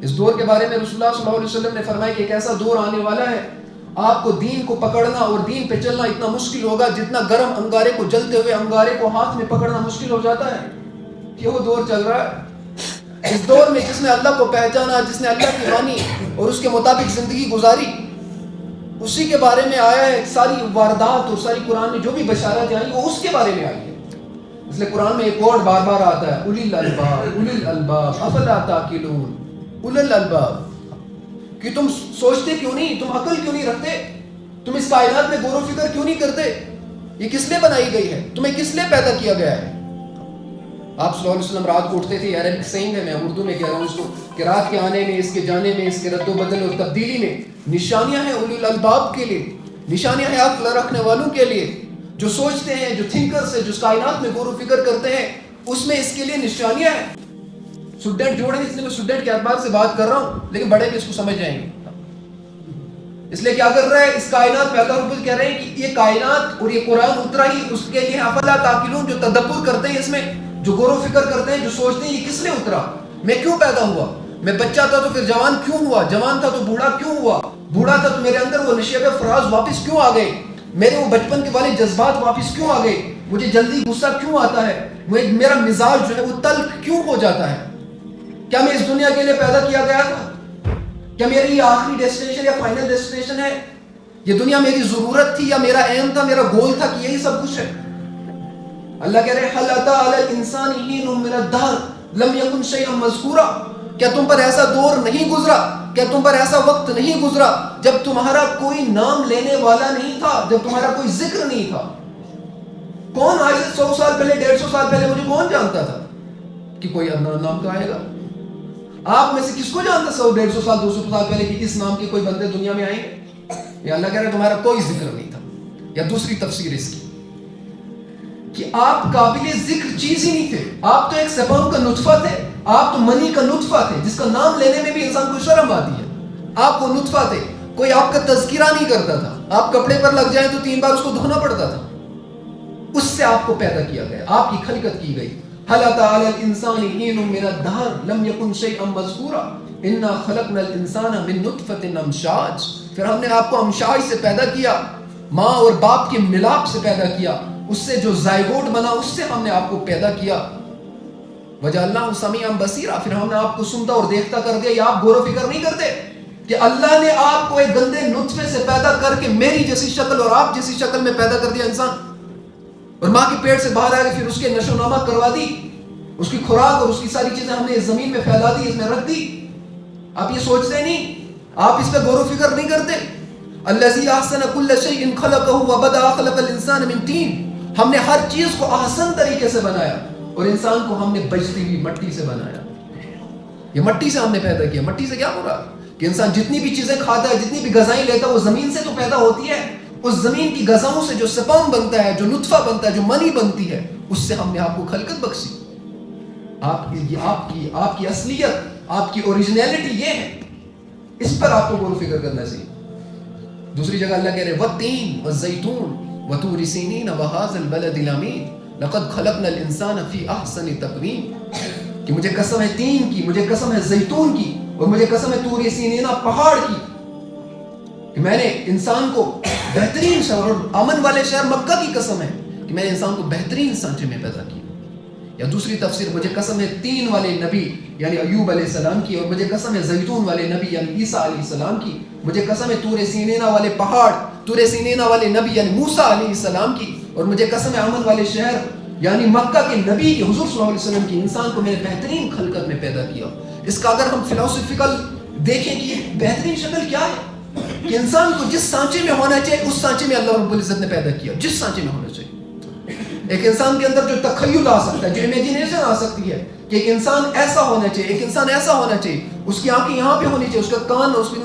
اس دور کے بارے میں رسول اللہ صلی اللہ علیہ وسلم نے فرمایا کہ ایک ایسا دور آنے والا ہے آپ کو دین کو پکڑنا اور دین پہ چلنا اتنا مشکل ہوگا جتنا گرم انگارے کو جلتے ہوئے انگارے کو ہاتھ میں پکڑنا مشکل ہو جاتا ہے. کہ وہ دور چل رہا ہے. اس دور میں جس نے اللہ کو پہچانا, جس نے اللہ کی مانی اور اس کے مطابق زندگی گزاری, اسی کے بارے میں آیا ہے. ساری واردات اور ساری قرآن میں جو بھی بشارت آئی وہ اس کے بارے میں آئی ہے. اس لیے قرآن میں ایک ورڈ بار بار آتا ہے, اولی الالباب افلا تعقلون. اولی الالباب, کہ تم سوچتے کیوں نہیں, تم عقل کیوں نہیں رکھتے, تم اس کائنات میں غور و فکر کیوں نہیں کرتے. یہ کس لیے بنائی گئی ہے, تمہیں کس لیے پیدا کیا گیا ہے. آپ صلی اللہ علیہ وسلم رات کو اٹھتے تھے, عربک سینگ ہے, میں اردو میں کہہ رہا ہوں اس کو, کہ رات کے آنے میں, اس کے جانے میں, اس کے رد و بدل اور تبدیلی میں نشانیاں ہیں اولی الالباب کے لیے, نشانیاں ہیں عقل رکھنے والوں کے لیے, جو سوچتے ہیں, جو تھنکرز ہیں, جو کائنات میں غور و فکر کرتے ہیں, اس میں اس کے لیے نشانیاں ہیں. اسٹوڈنٹ جوڑے ہیں, اس لیے میں اسٹوڈنٹ کے اعتبار سے بات کر رہا ہوں, لیکن بڑے بھی اس کو سمجھ جائیں گے. اس لیے کیا کر رہے ہیں, اس کائنات پہ اللہ رب العزت کہہ رہے ہیں کہ یہ کائنات اور یہ قرآن اترا ہی اس کے لیے افلا تعقلون, جو تدبر کرتے ہیں اس میں, جو غور و فکر کرتے ہیں, جو سوچتے ہیں یہ کس لیے اترا, میں کیوں پیدا ہوا, میں بچہ تھا تو پھر جوان کیوں ہوا, جوان تھا تو بوڑھا کیوں ہوا, بوڑھا تھا تو میرے اندر وہ نشیب فراز واپس کیوں آ گئے, میرے وہ بچپن کے والے جذبات واپس کیوں آ گئے, مجھے جلدی غصہ کیوں آتا ہے, میرا مزاج جو ہے وہ تلخ کیوں ہو جاتا ہے. کیا میں اس دنیا کے لیے پیدا کیا گیا تھا, کیا میری یہ آخری ڈیسٹینیشن یا فائنل ڈیسٹینیشن ہے, یہ دنیا میری ضرورت تھی یا میرا ایم تھا, میرا گول تھا کہ یہی سب کچھ ہے. اللہ کہہ رہے حل اتی علی الانسان حین من الدہر لم یکن شیئا مذکورا, کیا تم پر ایسا دور نہیں گزرا, کیا تم پر ایسا وقت نہیں گزرا جب تمہارا کوئی نام لینے والا نہیں تھا, جب تمہارا کوئی ذکر نہیں تھا. کون آج سے 100 سال پہلے, 150 سال پہلے مجھے کون جانتا تھا کہ کوئی نام تو آئے گا. آپ میں سے کس کو جانتا 100 150 سال 200 سال پہلے کہ اس نام کے کوئی بندے دنیا میں آئیں گے. یہ اللہ کہہ رہے تمہارا کوئی ذکر نہیں تھا. یا دوسری تفسیر اس کی کہ آپ قابل ذکر چیز ہی نہیں تھے, آپ تو ایک سپرم کا نطفہ تھے, آپ تو منی کا نطفہ تھے جس کا نام لینے میں بھی انسان کو شرم آتی ہے. آپ وہ نطفہ تھے, کوئی آپ کا تذکرہ نہیں کرتا تھا, آپ کپڑے پر لگ جائیں تو 3 بار اس کو دھونا پڑتا تھا. اس سے آپ کو پیدا کیا گیا, آپ کی خلقت کی گئی. حل اتی علی الانسان حین من الدہر لم یکن شیئا مذکورا انا خلقنا الانسان من نطفۃ امشاج. پھر ہم نے آپ کو امشاج سے پیدا کیا, ماں اور باپ کے ملاپ سے پیدا کیا, اس سے جو زائگوٹ بنا اس سے ہم نے آپ کو پیدا کیا. وجعلناہ سمیعا بصیرا, پھر ہم نے آپ کو سنتا اور دیکھتا کر دیا. یا آپ غور و فکر نہیں کرتے کہ اللہ نے آپ کو ایک گندے نطفے سے پیدا کر کے میری جیسی شکل اور آپ جیسی شکل میں پیدا کر دیا انسان, اور ماں کے پیٹ سے باہر آ کے پھر اس کے نشو نما کروا دی, اس کی خوراک اور اس کی ساری چیزیں ہم نے اس زمین میں پھیلا دی, اس میں رکھ دی. آپ یہ سوچتے نہیں, آپ اس پہ غور و فکر نہیں کرتے. الذی احسن کل شیء خلقہ وبدأ خلق الانسان من طین, ہم نے ہر چیز کو احسن طریقے سے بنایا اور انسان کو ہم نے بجتی ہوئی مٹی سے بنایا. یہ مٹی سے ہم نے پیدا کیا. مٹی سے کیا مراد کہ انسان جتنی بھی چیزیں کھاتا ہے, جتنی بھی غذائیں لیتا ہے, وہ زمین سے تو پیدا ہوتی ہے. اس زمین کی غذاؤں سے جو سپرم بنتا ہے, جو نطفہ بنتا ہے, جو منی بنتی ہے, اس سے ہم نے آپ کو خلقت بخشی. آپ کی اصلیت, آپ کی اوریجنلٹی یہ ہے. اس پر آپ کو غور و فکر کرنا چاہیے. دوسری جگہ اللہ کہہ رہے والتین والزیتون وطور سینین وہذا البلد الامین لقد خلقنا الانسان فی احسن تقویم, کہ مجھے قسم ہے تین کی, مجھے قسم ہے زیتون کی, اور مجھے قسم ہے طور سینین پہاڑ کی, کہ میں نے انسان کو بہترین شہر اور امن والے شہر مکہ کی قسم ہے کہ میں نے انسان کو بہترین سانچے میں پیدا کیا. یا دوسری تفسیر مجھے قسم ہے 3 والے نبی یعنی ایوب علیہ السلام کی, اور مجھے قسم ہے زیتون والے نبی یعنی عیسیٰ علیہ السلام کی, مجھے قسم ہے طور سینینا والے پہاڑ, طور سینینا والے نبی یعنی موسیٰ علیہ السلام کی, اور مجھے قسم ہے امن والے شہر یعنی مکہ کے نبی حضور صلی اللہ علیہ وسلم کی. انسان کو میں نے بہترین خلقت میں پیدا کیا. اس کا اگر ہم فلسفیکل دیکھیں کہ یہ بہترین شکل کیا ہے, کہ انسان کو جس سانچے میں ہونا چاہیے اس سانچے میں اللہ رب العزت نے پیدا کیا, جس سانچے میں ہونا چاہیے. ایک انسان کے اندر جو تخیل آ سکتا ہے, جو امیجنیشن آ سکتی ہے کہ ایک انسان ایسا ہونا چاہیے, ایک انسان ایسا ہونا چاہیے, اس کی آنکھیں یہاں پہ ہونی چاہیے, اس کا کان, اس کی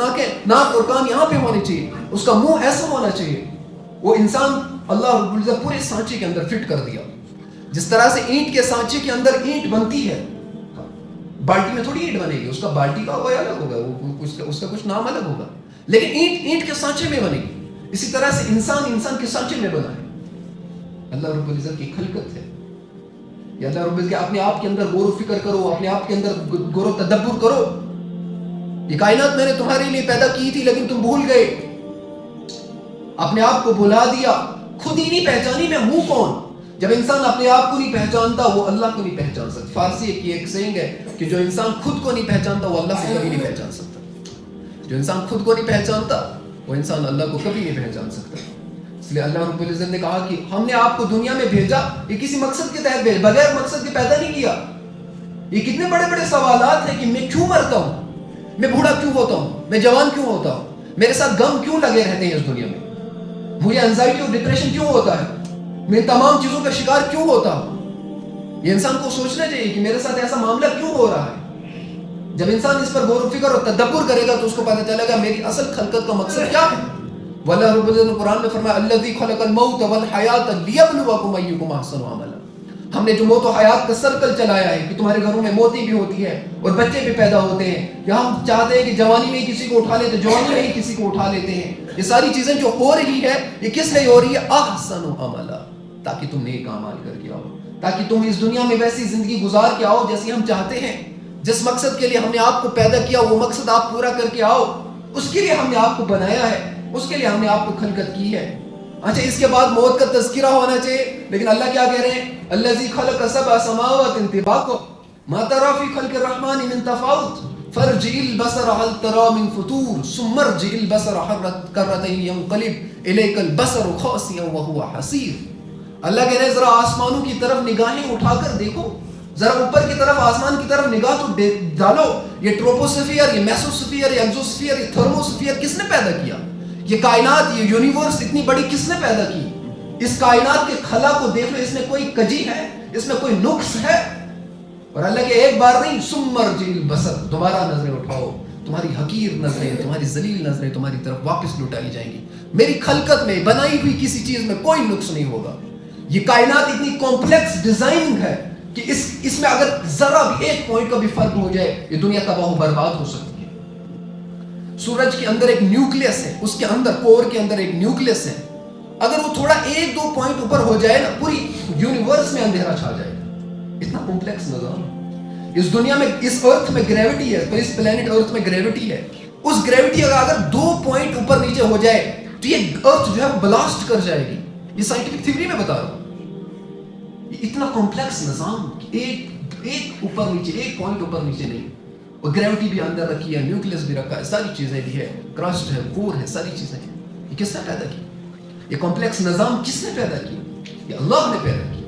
ناک اور کان یہاں پہ ہونے چاہیے, اس کا منہ ایسا ہونا چاہیے. وہ انسان اللہ رب العزت پورے سانچے کے اندر فٹ کر دیا. جس طرح سے اینٹ کے سانچے کے اندر اینٹ بنتی ہے, بالٹی میں تھوڑی اینٹ بنے گی, اس کا بالٹی کا کوئی الگ ہوگا, اس کا کچھ نام الگ ہوگا, لیکن اینٹ کے سانچے میں بنے گی. اسی طرح سے انسان کے سانچے میں بنا ہے. اللہ رب العزت کی خلقت ہے. یا اللہ رب العزت اپنے آپ کے اندر غور و فکر کرو, اپنے آپ کے اندر غور و تدبر کرو یہ کائنات میں نے تمہارے لیے پیدا کی تھی لیکن تم بھول گئے، اپنے آپ کو بھلا دیا، خود ہی نہیں پہچانی میں ہوں کون۔ جب انسان اپنے آپ کو نہیں پہچانتا وہ اللہ کو نہیں پہچان سکتا۔ فارسی کی ایک سینگ ہے کہ جو انسان خود کو نہیں پہچانتا وہ اللہ کو کبھی نہیں پہچان سکتا۔ جو انسان خود کو نہیں پہچانتا وہ انسان اللہ کو کبھی نہیں پہچان سکتا۔ اس لیے اللہ رب العزت نے کہا کہ ہم نے آپ کو دنیا میں بھیجا، یہ کسی مقصد کے تحت بھیجا، بغیر مقصد کے پیدا نہیں کیا۔ یہ کتنے بڑے بڑے سوالات ہیں کہ میں کیوں مرتا ہوں، میں بوڑھا کیوں ہوتا ہوں، میں جوان کیوں ہوتا ہوں، میرے ساتھ غم کیوں لگے رہتے ہیں اس دنیا میں، مجھے انزائٹی اور ڈپریشن کیوں ہوتا ہے، میں تمام چیزوں کا شکار کیوں ہوتا ہوں۔ یہ انسان کو سوچنا چاہیے کہ میرے ساتھ ایسا معاملہ کیوں ہو رہا ہے۔ جب انسان اس پر غور و فکر اور تدبر کرے گا تو اس کو پتہ چلے گا میری اصل خلقت کا مقصد کیا ہے۔ واللہ رب العزت نے قرآن میں فرمایا الذی خلق الموت والحیات لیبلوکم ایکم احسن عملا۔ ہم نے جو موت و حیات کا سرکل چلایا ہے کہ تمہارے گھروں میں موتیں بھی ہوتی ہے اور بچے بھی پیدا ہوتے ہیں، یا ہم چاہتے ہیں کہ جوانی میں ہی کسی کو اٹھا لیتے، جوانی میں ہی کسی کو اٹھا لیتے ہیں۔ یہ ساری چیزیں جو ہو رہی ہے یہ کس لیے ہو رہی ہے؟ احسن عملا، تاکہ تم نیک اعمال کر کے آؤ، تاکہ تم اس دنیا میں ویسی زندگی گزار کے آؤ جیسی ہم چاہتے ہیں۔ جس مقصد کے لیے ہم نے آپ کو پیدا کیا وہ مقصد آپ پورا کر کے آؤ، اس کے لیے ہم نے آپ کو بنایا ہے، اس کے لیے ہم نے آپ کو خلقت کی ہے۔ اچھا اس کے بعد موت کا تذکرہ ہونا چاہیے، لیکن اللہ کیا کہہ رہے ہیں؟ الذی خلق سبع سماوات طباقا ما ترى في خلق الرحمن من تفاوت فارجع البصر هل ترى من فطور ثم ارجع البصر كرتين ينقلب اليك البصر خاسئا وهو حسير۔ اللہ کہہ رہے ہیں ذرا آسمانوں کی طرف نگاہیں اٹھا کر دیکھو، ذرا اوپر کی طرف آسمان کی طرف نگاہ تو ڈالو۔ یہ ٹروپوسفیئر، یہ میسوسفیئر، یہ ایگزوسفیئر، یہ تھرموسفیئر کس نے پیدا کیا؟ یہ کائنات، یہ یونیورس اتنی بڑی کس نے پیدا کی؟ اس کائنات کے خلا کو دیکھ لو، اس میں کوئی کجی ہے، اس میں کوئی نقص ہے؟ اور اللہ کے ایک بار نہیں، ثم ارجع البصر، دوبارہ نظریں اٹھاؤ، تمہاری حقیر نظریں، تمہاری ذلیل نظریں تمہاری طرف واپس لوٹائی جائیں گی۔ میری خلقت میں بنائی ہوئی کسی چیز میں کوئی نقص نہیں ہوگا۔ یہ کائنات اتنی کمپلیکس ڈیزائننگ ہے کہ اس میں اگر ذرا بھی ایک پوائنٹ کا بھی فرق ہو جائے یہ دنیا تباہ و برباد ہو سکتی ہے۔ سورج کے اندر ایک نیوکلیس ہے، اس کے اندر کور کے اندر ایک نیوکلیس ہے، اگر وہ تھوڑا ایک دو پوائنٹ اوپر ہو جائے نا پوری یونیورس میں اندھیرا چھا جائے گا۔ اتنا کمپلیکس نظام اس دنیا میں، اس ارتھ میں گریوٹی ہے، اس پلینٹ ارتھ میں گریوٹی ہے، اس گریوٹی اگر 2 پوائنٹ اوپر نیچے ہو جائے تو یہ ارتھ جو ہے وہ بلاسٹ کر جائے گی۔ یہ سائنٹیفک تھیوری میں بتا رہا ہوں۔ یہ اتنا کمپلیکس نظام، ایک اوپر نیچے، ایک پوائنٹ اوپر نیچے نہیں، اور گریوٹی بھی اندر رکھی ہے، نیوکلیس بھی رکھا ہے، ساری چیزیں بھی ہے، کرسٹ ہے، کور ہے، ساری چیزیں ہیں۔ یہ کس نے پیدا کی؟ یہ کمپلیکس نظام کس نے پیدا کیا؟ یہ اللہ نے پیدا کیا۔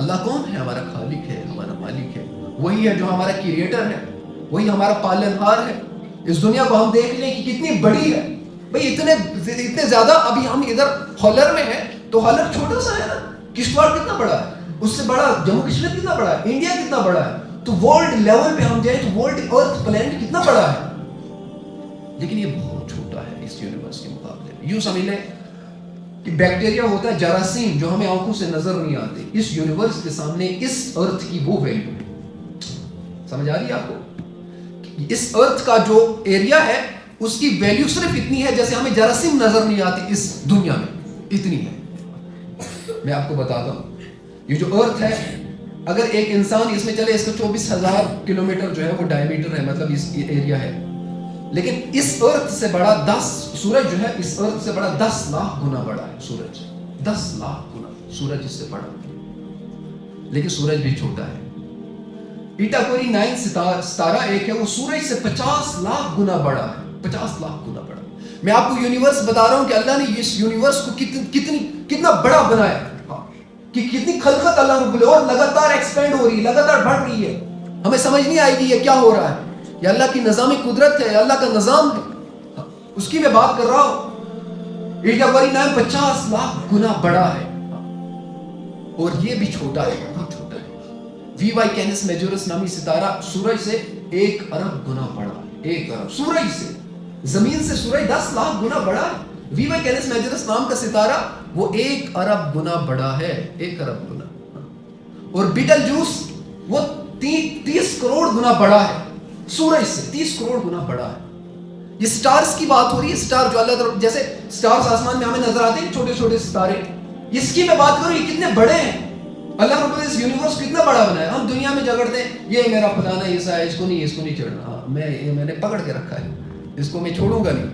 اللہ کون ہے؟ ہمارا خالق ہے، ہمارا مالک ہے، وہی ہے جو ہمارا کریٹر ہے، وہی ہمارا پالن ہار ہے۔ اس دنیا کو ہم دیکھ لیں کہ کتنی بڑی ہے بھئی، اتنے زیادہ۔ ابھی ہم ادھر ہالر میں ہیں تو ہالر چھوٹا سا ہے نا، کشتواڑ کتنا بڑا ہے، اس سے بڑا جموں کشمیر کتنا بڑا ہے، انڈیا کتنا بڑا ہے، تو ورلڈ لیول پہ ہم جائیں تو ورلڈ ارتھ پلینٹ کتنا بڑا ہے، لیکن یہ بہت چھوٹا ہے اس یونیورس کے مقابلے میں۔ یوں سمجھ لیں کہ بیکٹیریا ہوتا ہے جراثیم جو ہمیں آنکھوں سے نظر نہیں آتے، اس یونیورس کے سامنے اس ارتھ کی وہ ویلیو ہے۔ سمجھ آ رہی ہے آپ کو؟ اس ارتھ کا جو ایریا ہے اس کی ویلیو صرف اتنی ہے جیسے ہمیں جراثیم نظر نہیں آتی اس دنیا میں، اتنی ہے۔ میں آپ کو بتاتا ہوں، یہ جو ارتھ ہے اگر ایک انسان اس میں چلے، اس کا 24,000 کلومیٹر جو ہے وہ ڈائیمیٹر ہے، مطلب اس ایریا ہے، لیکن اس ارتھ سے بڑا سورج جو ہے اس ارتھ سے بڑا 10 لاکھ گنا بڑا ہے۔ سورج 10 لاکھ گنا سورج اس سے بڑا، لیکن سورج بھی چھوٹا ہے۔ ایٹاکوری 9 ستارہ ایک ہے، وہ سورج سے 50 لاکھ گنا بڑا ہے، 50 لاکھ گنا بڑا۔ میں آپ کو یونیورس بتا رہا ہوں کہ اللہ نے اس یونیورس کو کتنا بڑا بنایا، کہ کتنی خلقت اللہ رب العزت، اور لگاتار ایکسپینڈ ہو رہی ہے، لگاتار بڑھ رہی ہے۔ ہمیں سمجھ نہیں آئے گی یہ کیا ہو رہا ہے، یہ اللہ کی نظامی قدرت ہے، اللہ کا نظام ہے، اس کی میں بات کر رہا ہوں۔ ایٹاکوری 9 50 لاکھ گنا بڑا ہے، اور یہ بھی چھوٹا ہے، بہت چھوٹا ہے۔ وی وائی کینس میجورس نامی ستارہ سورج سے 1 ارب گنا بڑا ہے، 1 ارب، سورج سے، زمین سے سورج 10 لاکھ گنا بڑا ہے۔ وی وائی کینس میجورس نام کا ستارہ وہ 1 ارب گنا بڑا ہے، 1 ارب گنا۔ اور بیٹل جوس وہ 30 کروڑ گنا بڑا ہے، سورج سے 30 کروڑ گنا بڑا ہے۔ یہ سٹارز کی بات ہو رہی ہے، سٹار جو اللہ تعالیٰ، جیسے سٹارز آسمان میں ہمیں نظر آتے ہیں چھوٹے چھوٹے ستارے، اس کی میں بات کروں یہ کتنے بڑے ہیں، اللہ رب العزت یونیورس کتنا بڑا بنایا. ہم دنیا میں جھگڑتے ہیں, یہ میرا فلانا ایسا ہے, اس کو نہیں چھیڑنا, میں نے پکڑ کے رکھا ہے, اس کو میں چھوڑوں گا نہیں.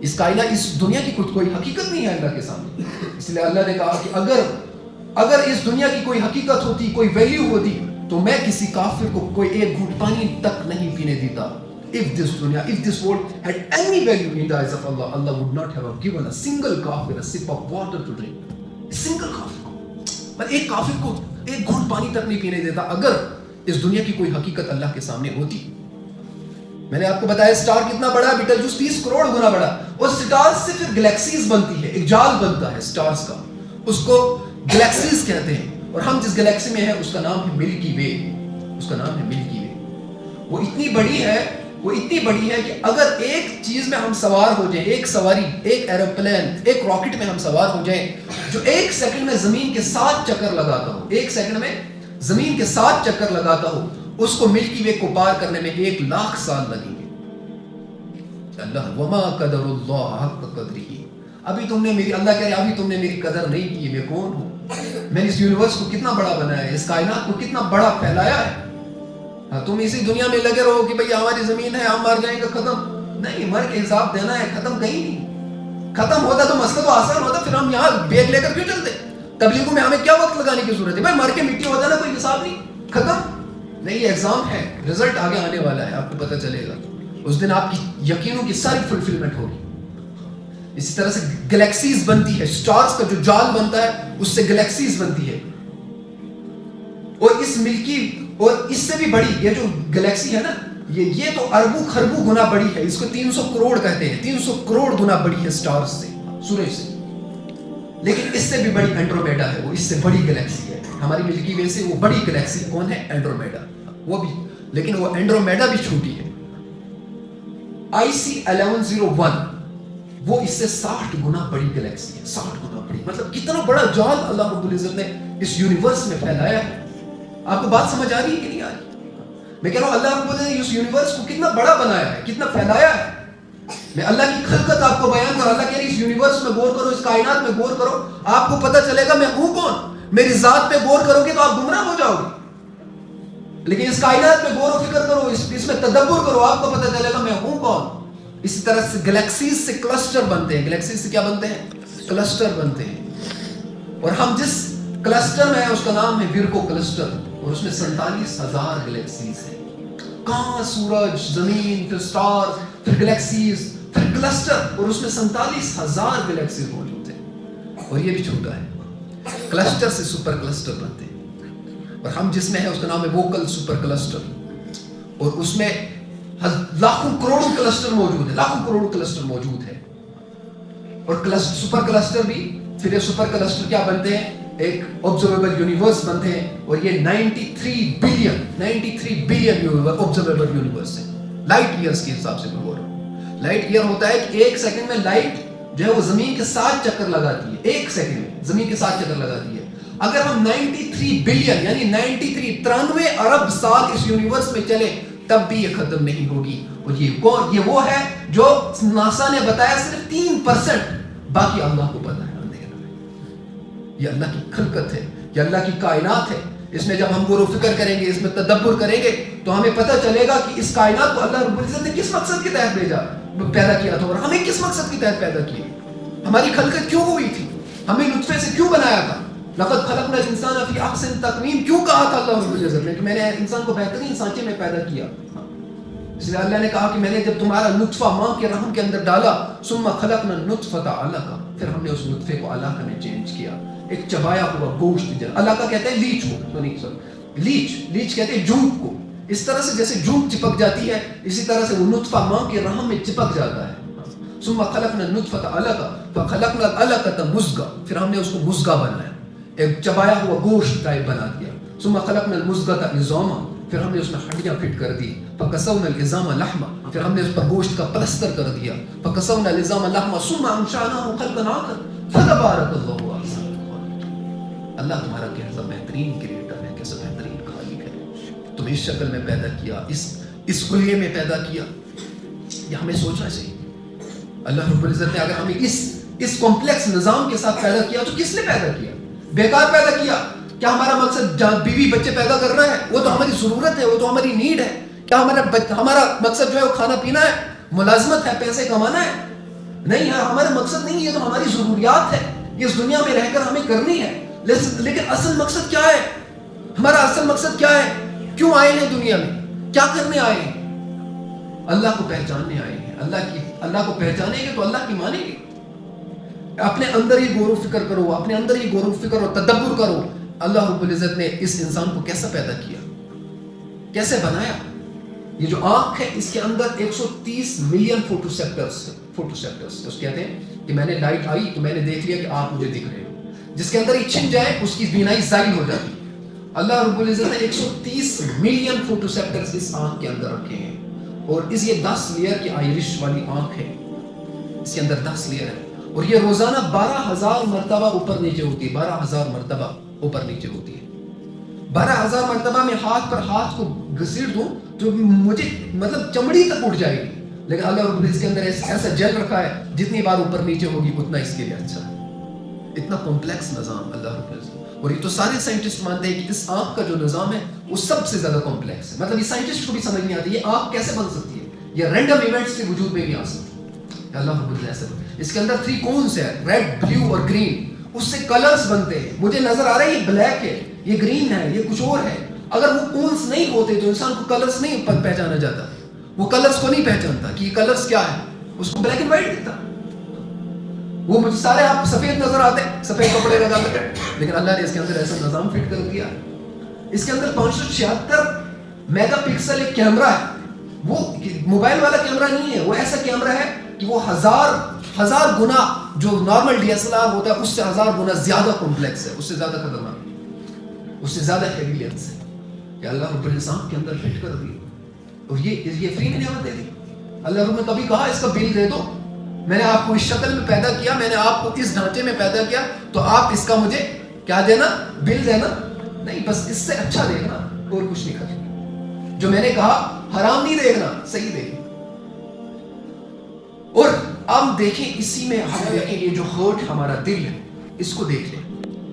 اس کائنات, اس دنیا کی کوئی حقیقت نہیں ہے اللہ کے سامنے. اس لیے اللہ نے کہا کہ اگر اس دنیا کی کوئی حقیقت ہوتی, کوئی ویلیو ہوتی, تو میں کسی کافر کو کوئی ایک گھونٹ پانی تک نہیں پینے دیتا. If this world had any value in the eyes of Allah, Allah would not have given a single kafir a sip of water to drink. Single kafir کو, پر ایک کافر کو ایک گھونٹ پانی تک نہیں پینے دیتا اگر اس دنیا کی کوئی حقیقت اللہ کے سامنے ہوتی. میں نے آپ کو بتایا اسٹار کتنا بڑا ہے, بیٹلجوس 30 کروڑ گنا بڑا, اور اسٹار سے پھر گلیکسیز بنتی ہے, ایک جال بنتا ہے اسٹارز کا, اس کو گلیکسیز کہتے ہیں. اور ہم جس گلیکسی میں ہیں اس کا نام ہے ملکی وے, اس کا نام ہے ملکی وے. وہ اتنی بڑی ہے کہ اگر ایک چیز میں ہم سوار ہو جائیں, ایک سواری, ایک ایروپلین, ایک راکٹ میں ہم سوار ہو جائیں جو 1 سیکنڈ میں زمین کے 7 چکر لگاتا ہو, 1 سیکنڈ میں زمین کے 7 چکر لگاتا ہو, اس کو ملکی وے کو پار کرنے میں 1,00,000 سال لگیں گے. اللہ وما قدر اللہ حق قدرہ. اللہ کہہ رہے ابھی تم نے میری قدر نہیں کی. میں کون ہوں؟ میں نے اس یونیورس کو کتنا بڑا بنایا ہے, اس کائنات کو کتنا بڑا پھیلایا ہے. تم اسی دنیا میں لگے رہو کہ بھئی ہماری زمین ہے, ہم مر جائیں گے, ختم. نہیں, مر کے حساب دینا ہے, ختم کہیں نہیں. ختم ہوتا تو مسئلہ تو آسان ہوتا, پھر ہم یہاں بیگ لے کر کیوں چلتے؟ تبلیغوں میں ہمیں کیا وقت لگانے کی ضرورت ہے؟ بھائی مر کے مٹی ہوتا نا, کوئی حساب نہیں, ختم. نہیں, یہ ایگزام ہے, رزلٹ آگے آنے والا ہے, آپ کو پتہ چلے گا. اس دن آپ کی یقینوں کی ساری فلفلمنٹ ہوگی. اسی طرح سے گلیکسیز بنتی ہے, سٹارز کا جو جال بنتا ہے اس سے گلیکسیز بنتی ہے. اور اس ملکی, اور اس سے بھی بڑی یہ جو گلیکسی ہے نا, یہ تو اربوں خربوں گنا بڑی ہے. اس کو 300 کروڑ کہتے ہیں, 300 کروڑ گنا بڑی ہے سٹارز سے, سورج سے. لیکن اس سے بھی بڑی اینڈرومیڈا ہے, وہ اس سے بڑی گلیکسی ہے. ہماری ملکی وے سے وہ بڑی گلیکسی کون ہے؟ اینڈرومیڈا. وہ بھی, لیکن وہ اینڈرومیڈا بھی چھوٹی ہے. IC 1101 وہ اس سے 60 گنا بڑی گلیکسی ہے, 60 گنا بڑی. مطلب کتنا بڑا جال اللہ رب العزت نے اس یونیورس میں پھیلایا ہے. آپ کو بات سمجھ آ رہی ہے کہ نہیں آ رہی؟ میں کہہ رہا ہوں اللہ رب العزت نے اس یونیورس کو کتنا بڑا بنایا ہے, کتنا پھیلایا ہے. میں اللہ کی خلقت آپ کو بیان کروں. اللہ کہہ رہی ہے اس یونیورس میں غور کرو, اس کائنات میں غور کرو, آپ کو پتہ چلے گا میں ہوں کون. میری ذات پہ غور کرو گے تو آپ گمراہ ہو جاؤ گے, لیکن اس کائنات میں غور و فکر کرو, اس میں تدبر کرو, آپ کو پتہ چلے گا میں ہوں کون. اسی طرح سے گلیکسیز سے کلسٹر بنتے ہیں. گلیکسیز سے کیا بنتے ہیں؟ کلسٹر بنتے ہیں. اور ہم جس کلسٹر میں ہیں اس کا نام ہے ویرگو کلسٹر, اور اس میں 47,000 گلیکسیز ہیں. کہاں سورج, زمین, پھر سٹار, پھر گلیکسیز, پھر کلسٹر, اور اس میں 47,000 گلیکسیز موجود ہیں. اور یہ بھی چھوٹا ہے. کلسٹر سے سپر کلسٹر بنتے ہیں, اور ہم جس میں ہیں اس کا نام ہے ووکل سپر کلسٹر, اور اس میں لاکھوں کروڑوں کلسٹر موجود ہے, لاکھوں کروڑوں کلسٹر موجود ہے. اور سپر کلسٹر بھی, پھر یہ سپر کلسٹر کیا بنتے ہیں؟ ایک آبزرویبل یونیورس بنتے ہیں. اور یہ 93 بلین آبزرویبل یونیورس ہے. لائٹ ایئرز کے حساب سے میں بول رہا ہوں. لائٹ ایئر ہوتا ہے کہ 1 سیکنڈ میں لائٹ جو ہے وہ زمین کے 7 چکر لگاتی ہے. 1 سیکنڈ میں زمین کے 7 چکر لگاتی ہے. اگر ہم 93 بلین یعنی 93 ارب سال اس یونیورس میں چلے تب بھی یہ ختم نہیں ہوگی. اور یہ وہ ہے جو ناسا نے بتایا صرف 3%, باقی اللہ کو پتہ ہے. یہ اللہ کی خلقت ہے, یہ اللہ کی کائنات ہے. اس میں جب ہم غور و فکر کریں گے, اس میں تدبر کریں گے, تو ہمیں پتہ چلے گا کہ اس کائنات کو اللہ رب العزت نے کس مقصد کے تحت پیدا کیا تھا, اور ہمیں کس مقصد کے تحت پیدا کیا. ہماری خلقت کیوں ہوئی تھی, ہمیں نطفے سے کیوں بنایا تھا. لقد خلقنا الانسان فی احسن تقویم کیوں کہا تھا اللہ رب العزت نے کہ میں نے انسان کو بہترین سانچے میں پیدا کیا. اس لیے اللہ نے کہا کہ میں نے جب تمہارا نطفہ ماں کے رحم کے اندر ڈالا, ثم خلقنا النطفة علقہ, پھر ہم نے اس نطفے کو علقہ میں چینج کیا, ایک چبایا ہوا گوشت. علقہ کہتے ہیں لیچ کو, لیچ کہتے ہیں جونٹ کو. اس طرح سے جیسے جونٹ چپک جاتی ہے, اسی طرح سے وہ نطفہ ماں کے رحم میں چپک جاتا ہے. ثم خلقنا النطفة علقہ فخلقنا العلقة مضغة, پھر ہم نے اس کو مضغہ بنایا, ایک چبایا ہوا گوشت ٹائپ بنا دیا. ثم خلقنا المضغة عظاما, پھر ہم نے اس میں ہڈیاں فٹ کر دی. فکسونا العظام لحما, پھر ہم نے اس پر گوشت کا پلستر کر دیا. فکسونا العظام لحما ثم انشأناه خلقا آخر فتبارک اللہ احسن الخالقین. اللہ تمہارا کیسا بہترین کریٹر ہے, کیسا بہترین خالق ہے. تمہیں اس شکل میں پیدا کیا, اس خلیے میں پیدا کیا. یہ ہمیں سوچنا چاہیے. اللہ رب العزت نے اگر ہمیں اس کمپلیکس نظام کے ساتھ پیدا کیا تو کس نے پیدا کیا؟ بیکار پیدا کیا. کیا ہمارا مقصد بیوی بچے پیدا کرنا ہے؟ وہ تو ہماری ضرورت ہے، وہ تو ہماری نیڈ ہے. کیا ہمارا مقصد جو ہے وہ کھانا پینا ہے، ملازمت ہے، پیسے کمانا ہے؟ نہیں ہے، ہمارا مقصد نہیں. یہ تو ہماری ضروریات ہے، یہ اس دنیا میں رہ کر ہمیں کرنی ہے. لیکن اصل مقصد کیا ہے؟ ہمارا اصل مقصد کیا ہے؟ کیوں آئے ہیں دنیا میں؟ کیا کرنے آئے ہیں؟ اللہ کو پہچاننے آئے ہیں. اللہ کو پہچانیں گے تو اللہ کی مانیں گے. اپنے اندر ہی غور و فکر کرو، اپنے اندر ہی غور و فکر اور تدبر کرو. اللہ رب العزت نے اس انسان کو کیسا پیدا کیا، کیسے بنایا. یہ جو آنکھ ہے اس کے اندر 130 ملین فوٹو سیپٹرز. اس کہتے ہیں کہ میں نے لائٹ آئی تو میں نے دیکھ لیا کہ آپ مجھے دکھ رہے ہو. جس کے اندر یہ چھن جائے اس کی بینائی زائل ہو جاتی. اللہ رب العزت نے 130 ملین فوٹو سیپٹرز اس آنکھ کے اندر رکھے ہیں. اور یہ 10 لیئر کی آئرش والی آنکھ ہے، اس کے اندر 10 لیئر ہے. اور یہ روزانہ 12,000 مرتبہ اوپر نیچے ہوتی ہے. 12,000 مرتبہ اوپر نیچے ہوتی ہے. 12,000 مرتبہ میں ہاتھ پر ہاتھ کو گھسیٹ دوں تو مجھے مطلب چمڑی تک اٹھ جائے گی. لیکن اللہ رب العزت اس کے اندر ایسا جل رکھا ہے، جتنی بار اوپر نیچے ہوگی اتنا اس کے لیے اچھا ہے. اتنا کمپلیکس نظام اللہ رب العزت. اور یہ تو سارے سائنٹسٹ مانتے ہیں کہ اس آنکھ کا جو نظام ہے وہ سب سے زیادہ کمپلیکس ہے. مطلب یہ سائنٹسٹ کو بھی سمجھ نہیں آتی یہ آنکھ کیسے بن سکتی ہے. یہ رینڈم ایونٹس کے وجود میں بھی آ سکتی ہے. اللہ رب العزت اس کے اندر 3 کونز ہے، ریڈ، بلیو اور گرین. اس سے کلرز بنتے ہیں. مجھے نظر آ رہا ہے یہ بلیک ہے، یہ گرین ہے، یہ کچھ اور ہے. اگر وہ کونز نہیں ہوتے تو انسان کو کلرز نہیں پہچانا جاتا. وہ کلرز کو نہیں پہچانتا کہ یہ کلرز کیا ہے. اس کو بلیک اینڈ وائٹ دکھتا. وہ مجھے سارے آپ سفید نظر آتے ہیں، سفید کپڑے لگا کر، لیکن اللہ نے اس کے اندر ایسا نظام فٹ کر دیا. اس کے اندر 576 میگا پکسل ایک کیمرہ ہے. وہ موبائل والا کیمرہ نہیں ہے، وہ ایسا کیمرہ ہے کہ وہ ہزار گنا جو normal D S L R ہوتا ہے اس سے 1000 گنا زیادہ کمپلیکس ہے، اس سے زیادہ خطرناک، اس سے زیادہ ہیوی لینس ہے. کہ اللہ رب العزت کے اندر فٹ کر دی. اور یہ فری میں نعمت دے دی. اللہ رب نے کبھی کہا اس کا بل دے دو، میں نے آپ کو اس شکل میں پیدا کیا، میں نے آپ کو اس ڈھانچے میں پیدا کیا، تو آپ اس کا مجھے کیا دینا؟ بل دینا. نہیں، بس اس سے اچھا دیکھنا اور کچھ نہیں کرنا. جو میں نے کہا حرام نہیں دیکھنا، صحیح دیکھنا. اور اب دیکھیں اسی میں ہم دیکھیں یہ جو ہرٹ ہمارا دل ہے اس کو دیکھ لیں.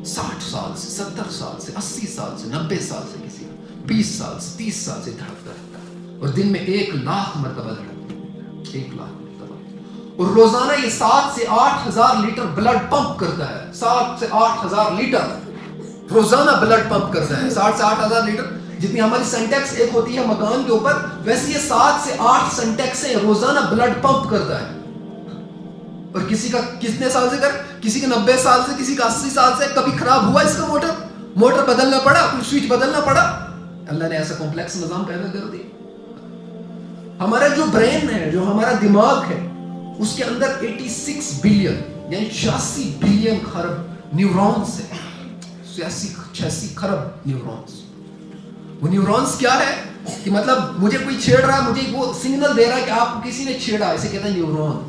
60 سال سے 70 سال سے 80 سال سے 90 سال سے کسی 20 سال سے 30 سال سے دھڑکتا رہتا ہے. اور دن میں 1,00,000 مرتبہ دھڑکتا ہے، 1,00,000 مرتبہ. اور روزانہ یہ 7 سے 8,000 لیٹر بلڈ پمپ کرتا ہے. 7 سے 8,000 لیٹر روزانہ بلڈ پمپ کرتا ہے. 7 سے 8,000 لیٹر جتنی ہماری سینٹیکس ایک ہوتی ہے مکان کے اوپر، ویسے یہ 7 سے 8 سینٹیکسیں روزانہ بلڈ پمپ کرتا ہے. اور کسی کا کتنے سال سے کسی کا 90 سال سے، کسی کا 80 سال سے. کبھی خراب ہوا اس کا موٹر بدلنا پڑا، کوئی سوئچ بدلنا پڑا. اللہ نے ایسا کمپلیکس نظام پیدا کر دیا. ہمارا جو برین ہے، جو ہمارا دماغ ہے، اس کے اندر 86 بلین یعنی 86 بلین خرب نیورونز ہیں. 86 خرب نیورونز. وہ نیورونز کیا ہے کہ مطلب مجھے کوئی چھیڑ رہا ہے، مجھے وہ سگنل دے رہا ہے کہ آپ کو کسی نے چھیڑا، اسے کہتے ہیں نیورون.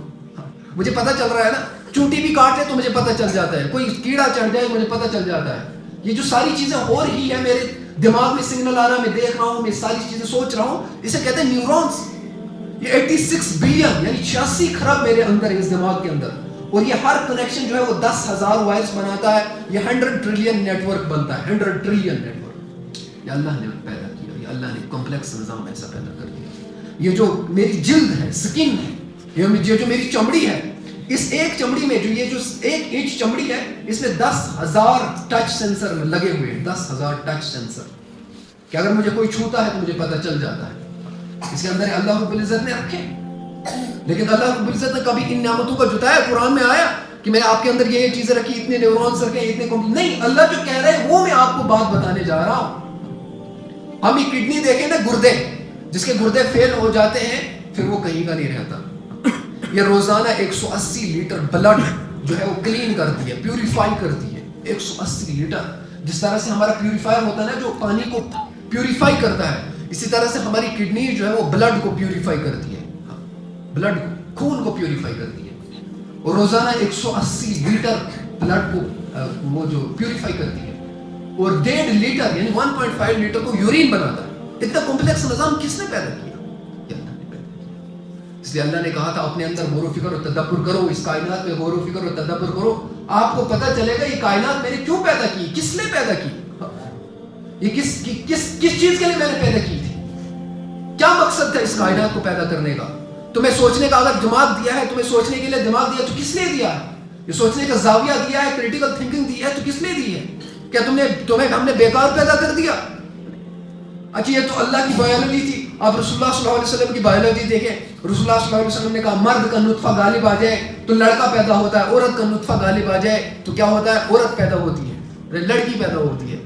مجھے پتہ چل رہا ہے نا، چونٹی بھی کاٹ لے تو مجھے پتہ چل جاتا ہے، کوئی کیڑا چڑھ جائے مجھے پتہ چل جاتا ہے. یہ جو ساری چیزیں ہو رہی ہے، میرے دماغ میں سگنل آ رہا ہے، میں دیکھ رہا ہوں، میں ساری چیزیں سوچ رہا ہوں، اسے کہتے ہیں نیورونز. یہ 86 بلین یعنی 86 خرب میرے اندر ہے، اس دماغ کے اندر. اور یہ ہر کنیکشن جو ہے وہ 10,000 وائرس بناتا ہے. یہ 100 ٹریلین نیٹ ورک بنتا ہے. 100 ٹریلین نیٹ ورک یہ اللہ نے پیدا کیا. یہ اللہ نے کمپلیکس نظام ایسا پیدا کر دیا. یہ جو میری جلد ہے، سکن ہے، یہ جو میری چمڑی ہے، اس ایک چمڑی میں جو 1 انچ چمڑی ہے، اس میں 10,000 ٹچ سینسر لگے ہوئے ہیں. 10,000 ٹچ سینسر کہ اگر مجھے کوئی چھوتا ہے تو مجھے پتہ چل جاتا ہے. اس کے اندر اللہ رب العزت نے رکھے. لیکن اللہ رب العزت نے کبھی ان نعمتوں کا جتایا؟ قرآن میں آیا کہ میں نے آپ کے اندر یہ چیزیں رکھی، اتنے نیورونز رکھے، اتنے نہیں. اللہ جو کہہ رہے ہیں وہ میں آپ کو بات بتانے جا رہا ہوں. ہم یہ کڈنی دیکھیں نا، گردے، جس کے گردے فیل ہو جاتے ہیں پھر وہ کہیں کا نہیں رہتا. یہ روزانہ 180 لیٹر بلڈ جو ہے وہ کلین کرتی ہے، پیوریفائی کرتی ہے. 180 لیٹر. جس طرح سے ہمارا پیوریفائر ہوتا ہے نا جو پانی کو پیوریفائی کرتا ہے، اسی طرح سے ہماری کڈنی جو ہے وہ بلڈ کو پیوریفائی کرتی ہے. بلڈ کو، خون کو پیوریفائی کرتی ہے. اور روزانہ 180 لیٹر بلڈ کو وہ جو پیوریفائی کرتی ہے. اور 1.5 لیٹر یعنی 1.5 لیٹر کو یورین بناتا ہے. اتنا کمپلیکس نظام کس نے پیدا کیا؟ اس لیے اللہ نے کہا تھا اپنے اندر غور و فکر اور تدبر کرو. اس کائنات میں غور و فکر اور تدبر کرو. آپ کو پتہ چلے گا یہ کائنات میں نے کیوں پیدا کی، کس نے پیدا کی. یہ کس چیز کے لیے میں نے پیدا کی تھی؟ کیا مقصد تھا اس کائنات کو پیدا کرنے کا؟ تمہیں سوچنے کا اگر دماغ دیا ہے، تمہیں سوچنے کے لیے دماغ دیا تو کس نے دیا ہے؟ یہ سوچنے کا زاویہ دیا ہے، کریٹیکل تھنکنگ دی ہے تو کس نے دی ہے؟ کیا تمہیں ہم نے بیکار پیدا کر دیا؟ اچھا یہ تو اللہ کی بایولوجی تھی. آپ رسول اللہ صلی اللہ علیہ وسلم کی بایولوجی دیکھیں. رسول اللہ صلی اللہ علیہ وسلم نے کہا مرد کا نطفہ غالب آ جائے تو لڑکا پیدا ہوتا ہے، عورت کا نطفہ غالب آ جائے تو کیا ہوتا ہے؟ عورت پیدا ہوتی ہے، لڑکی پیدا ہوتی ہے.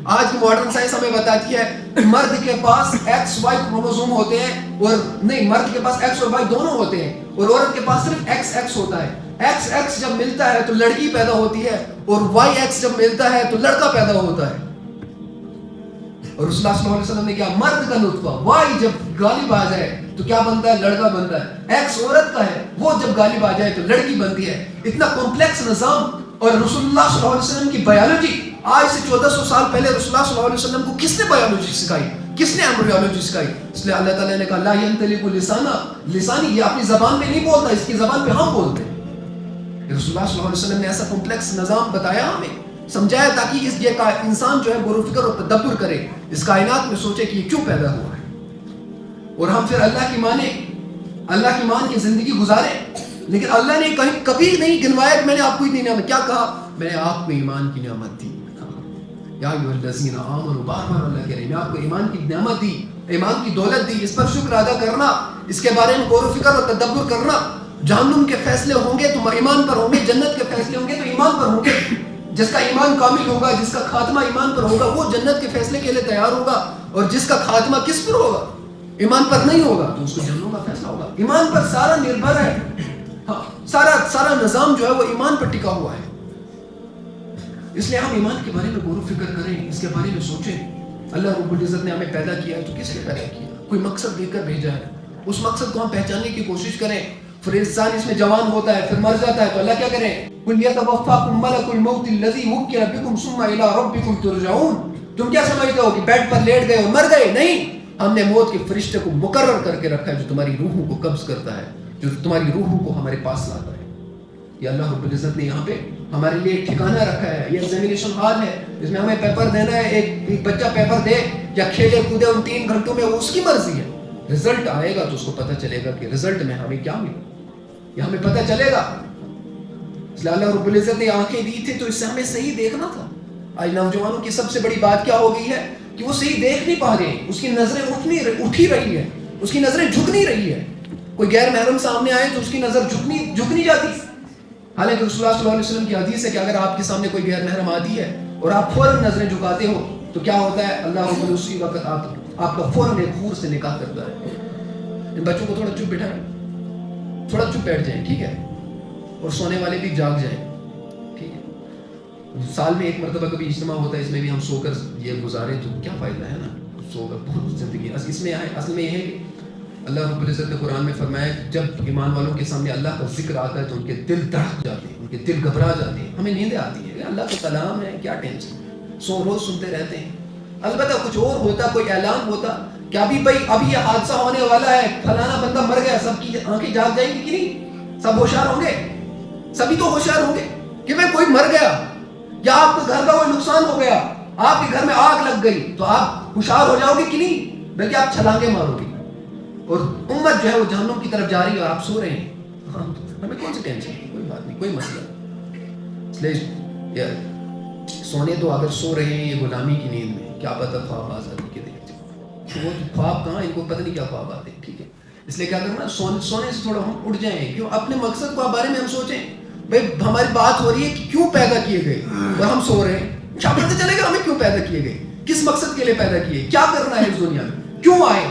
آج کی ماڈرن سائنس ہمیں بتاتی ہے کہ مرد کے پاس ایکس وائی کروموزوم ہوتے ہیں، اور نہیں، مرد کے پاس ایکس اور وائی دونوں ہوتے ہیں، اور عورت کے پاس صرف ایکس ایکس ہوتا ہے. ایکس ایکس جب ملتا ہے تو لڑکی پیدا ہوتی ہے، اور وائی ایکس جب ملتا ہے تو لڑکا پیدا ہوتا ہے. اور رسول اللہ صلی اللہ علیہ وسلم نے کیا؟ مرد کا نطفہ وائی جب غالب آ جائے تو کیا بنتا ہے؟ لڑکا بنتا ہے. ایکس عورت کا ہے، وہ جب غالب آ جائے تو لڑکی بنتی ہے. اتنا کمپلیکس نظام. اور رسول اللہ صلی اللہ علیہ وسلم کی بایولوجی، آج سے 1400 سال پہلے رسول اللہ صلی اللہ علیہ وسلم کو کس نے بایولوجی سکھائی؟ کس نے ایمبریولوجی سکھائی؟ اس لیے اللہ تعالیٰ نے کہا لا ینطلق لسانی، یہ اپنی زبان پہ نہیں بولتا، اس کی زبان پہ ہم بولتے ہیں. رسول اللہ صلی اللہ علیہ وسلم نے ایسا کمپلیکس نظام بتایا، ہمیں سمجھایا، تاکہ یہ انسان جو ہے غور و فکر اور تدبر کرے، اس کائنات میں سوچے کہ یہ کیوں پیدا ہوا ہے، اور ہم پھر اللہ کی مانے، اللہ کی مان کی زندگی گزارے. لیکن اللہ نے کبھی نہیں گنوایا کہ میں نے آپ کو اتنی نعمت. کیا کہا؟ میں نے آپ کو ایمان کی نعمت دی. یا ایھا الذین آمنوا، بار بار اللہ کہہ رہے ہیں میں آپ کو ایمان کی نعمت دی، ایمان کی دولت دی. اس پر شکر ادا کرنا، اس کے بارے میں غور و فکر اور تدبر کرنا. جہنم کے فیصلے ہوں گے تو ایمان پر ہوں گے، جنت کے فیصلے ہوں گے تو ایمان پر ہوں گے. جس کا ایمان کامل ہوگا، جس کا خاتمہ ایمان پر ہوگا، وہ جنت کے فیصلے کے لیے تیار ہوگا. اور جس کا خاتمہ کس پر ہوگا؟ ایمان پر نہیں ہوگا تو اس کو جہنم کا فیصلہ ہوگا. ایمان پر سارا نربھر ہے. ہاں، سارا نظام جو ہے وہ ایمان پر ٹکا ہوا ہے. اس لیے ہم ایمان کے بارے میں غور و فکر کریں، اس کے بارے میں سوچیں. اللہ رب العزت نے ہمیں پیدا کیا ہے تو کس لیے پیدا کیا؟ کوئی مقصد دے کر بھیجا ہے. اس مقصد کو ہم پہچاننے کی کوشش کریں. پھر انسان اس میں جوان ہوتا ہے، پھر مر جاتا ہے تو اللہ کیا کرے؟ قُلْ يَتَوَفَّاكُم مَلَكُ الْمَوْتِ الَّذِي وُكِّلَ بِكُمْ ثُمَّ إِلَىٰ رَبِّكُمْ تُرْجَعُونَ. تم کیا سمجھتے ہو کہ بیڈ پر لیٹ گئے اور مر گئے؟ نہیں، ہم نے موت کے فرشتے کو مقرر کر کے رکھا ہے جو تمہاری روحوں کو قبض کرتا ہے، جو تمہاری روحوں کو ہمارے پاس لاتا ہے. یہ اللہ رب العزت نے یہاں پہ ہمارے لیے ایک ٹھکانہ رکھا ہے. یہ ایگزامینیشن ہال ہے، اس میں ہمیں پیپر دینا ہے. ایک بچہ پیپر دے یا کھیلے کودے ان 3 گھنٹوں میں، وہ اس کی مرضی ہے. رزلٹ آئے گا تو اس کو پتہ چلے گا کہ رزلٹ میں ہمیں کیا ملا، یہ ہمیں پتہ چلے گا. اس لیے اللہ رب العزت نے آنکھیں دی تھی تو اس سے ہمیں صحیح دیکھنا تھا. آج نوجوانوں کی سب سے بڑی بات کیا ہو گئی ہے کہ وہ صحیح دیکھ نہیں پا رہے. اس کی نظریں اٹھ ہی رہی ہے، اس کی نظریں جھک نہیں رہی ہے. کوئی غیر محرم سامنے آئے تو اس کی نظر جھک نہیں جاتی. حالانکہ رسول اللہ صلی اللہ علیہ وسلم کی حدیث ہے کہ اگر آپ کے سامنے کوئی غیر محرم آتی ہے اور آپ فوراً نظریں جھکاتے ہو تو کیا ہوتا ہے؟ اللہ رب العزت اسی وقت آپ کا فوراً ایک حور سے نکاح کرتا ہے. ان بچوں کو تھوڑا چپ بٹھائیں، تھوڑا چپ بیٹھ جائیں، ٹھیک ہے؟ اور سونے والے بھی جاگ جائیں، ٹھیک ہے؟ سال میں ایک مرتبہ کبھی اجتماع ہوتا ہے، اس میں بھی ہم سو کر یہ گزاریں تو کیا فائدہ ہے نا؟ سو کر بہت زندگی اس میں اصل میں یہ ہے کہ اللہ رب العزت نے قرآن میں فرمایا جب ایمان والوں کے سامنے اللہ کا ذکر آتا ہے تو ان کے دل دھڑک جاتے ہیں، ان کے دل گھبرا جاتے ہیں. ہمیں نیندیں آتی ہیں، اللہ کا کلام ہے، کیا ٹینشن، روز سنتے رہتے ہیں. البتہ کچھ اور ہوتا، کوئی اعلان ہوتا کہ ابھی یہ حادثہ ہونے والا ہے، فلانا بندہ مر گیا، سب کی آنکھیں جاگ جائیں گی کہ نہیں؟ سب ہوشیار ہوں گے، سبھی تو ہوشیار ہوں گے کہ میں کوئی مر گیا یا آپ کے گھر کا کوئی نقصان ہو گیا، آپ کے گھر میں آگ لگ گئی تو آپ ہوشیار ہو جاؤ گے کہ نہیں؟ بلکہ آپ چھلانگے مارو گے. اور امت جو ہے وہ جہنم کی طرف جا رہی ہے اور آپ سو رہے ہیں. ہمیں کون سی ٹینشن ہے؟ کوئی بات نہیں، کوئی مسئلہ. اس لیے سونے تو اگر سو رہے ہیں یہ غلامی کی نیند میں، کیا پتہ خواب آزادی کے دیکھتے، وہ خواب کہاں، ان کو پتہ نہیں کیا خواب آتے. ٹھیک ہے، اس لیے کیا کرنا، سونے سے تھوڑا ہم اٹھ جائیں. کیوں؟ اپنے مقصد کو بارے میں ہم سوچیں. بھائی ہماری بات ہو رہی ہے کہ کیوں پیدا کیے گئے اور ہم سو رہے ہیں. کیا پتہ چلے گا ہمیں کیوں پیدا کیے گئے، کس مقصد کے لیے پیدا کیے، کیا کرنا ہے اس دنیا میں، کیوں آئے.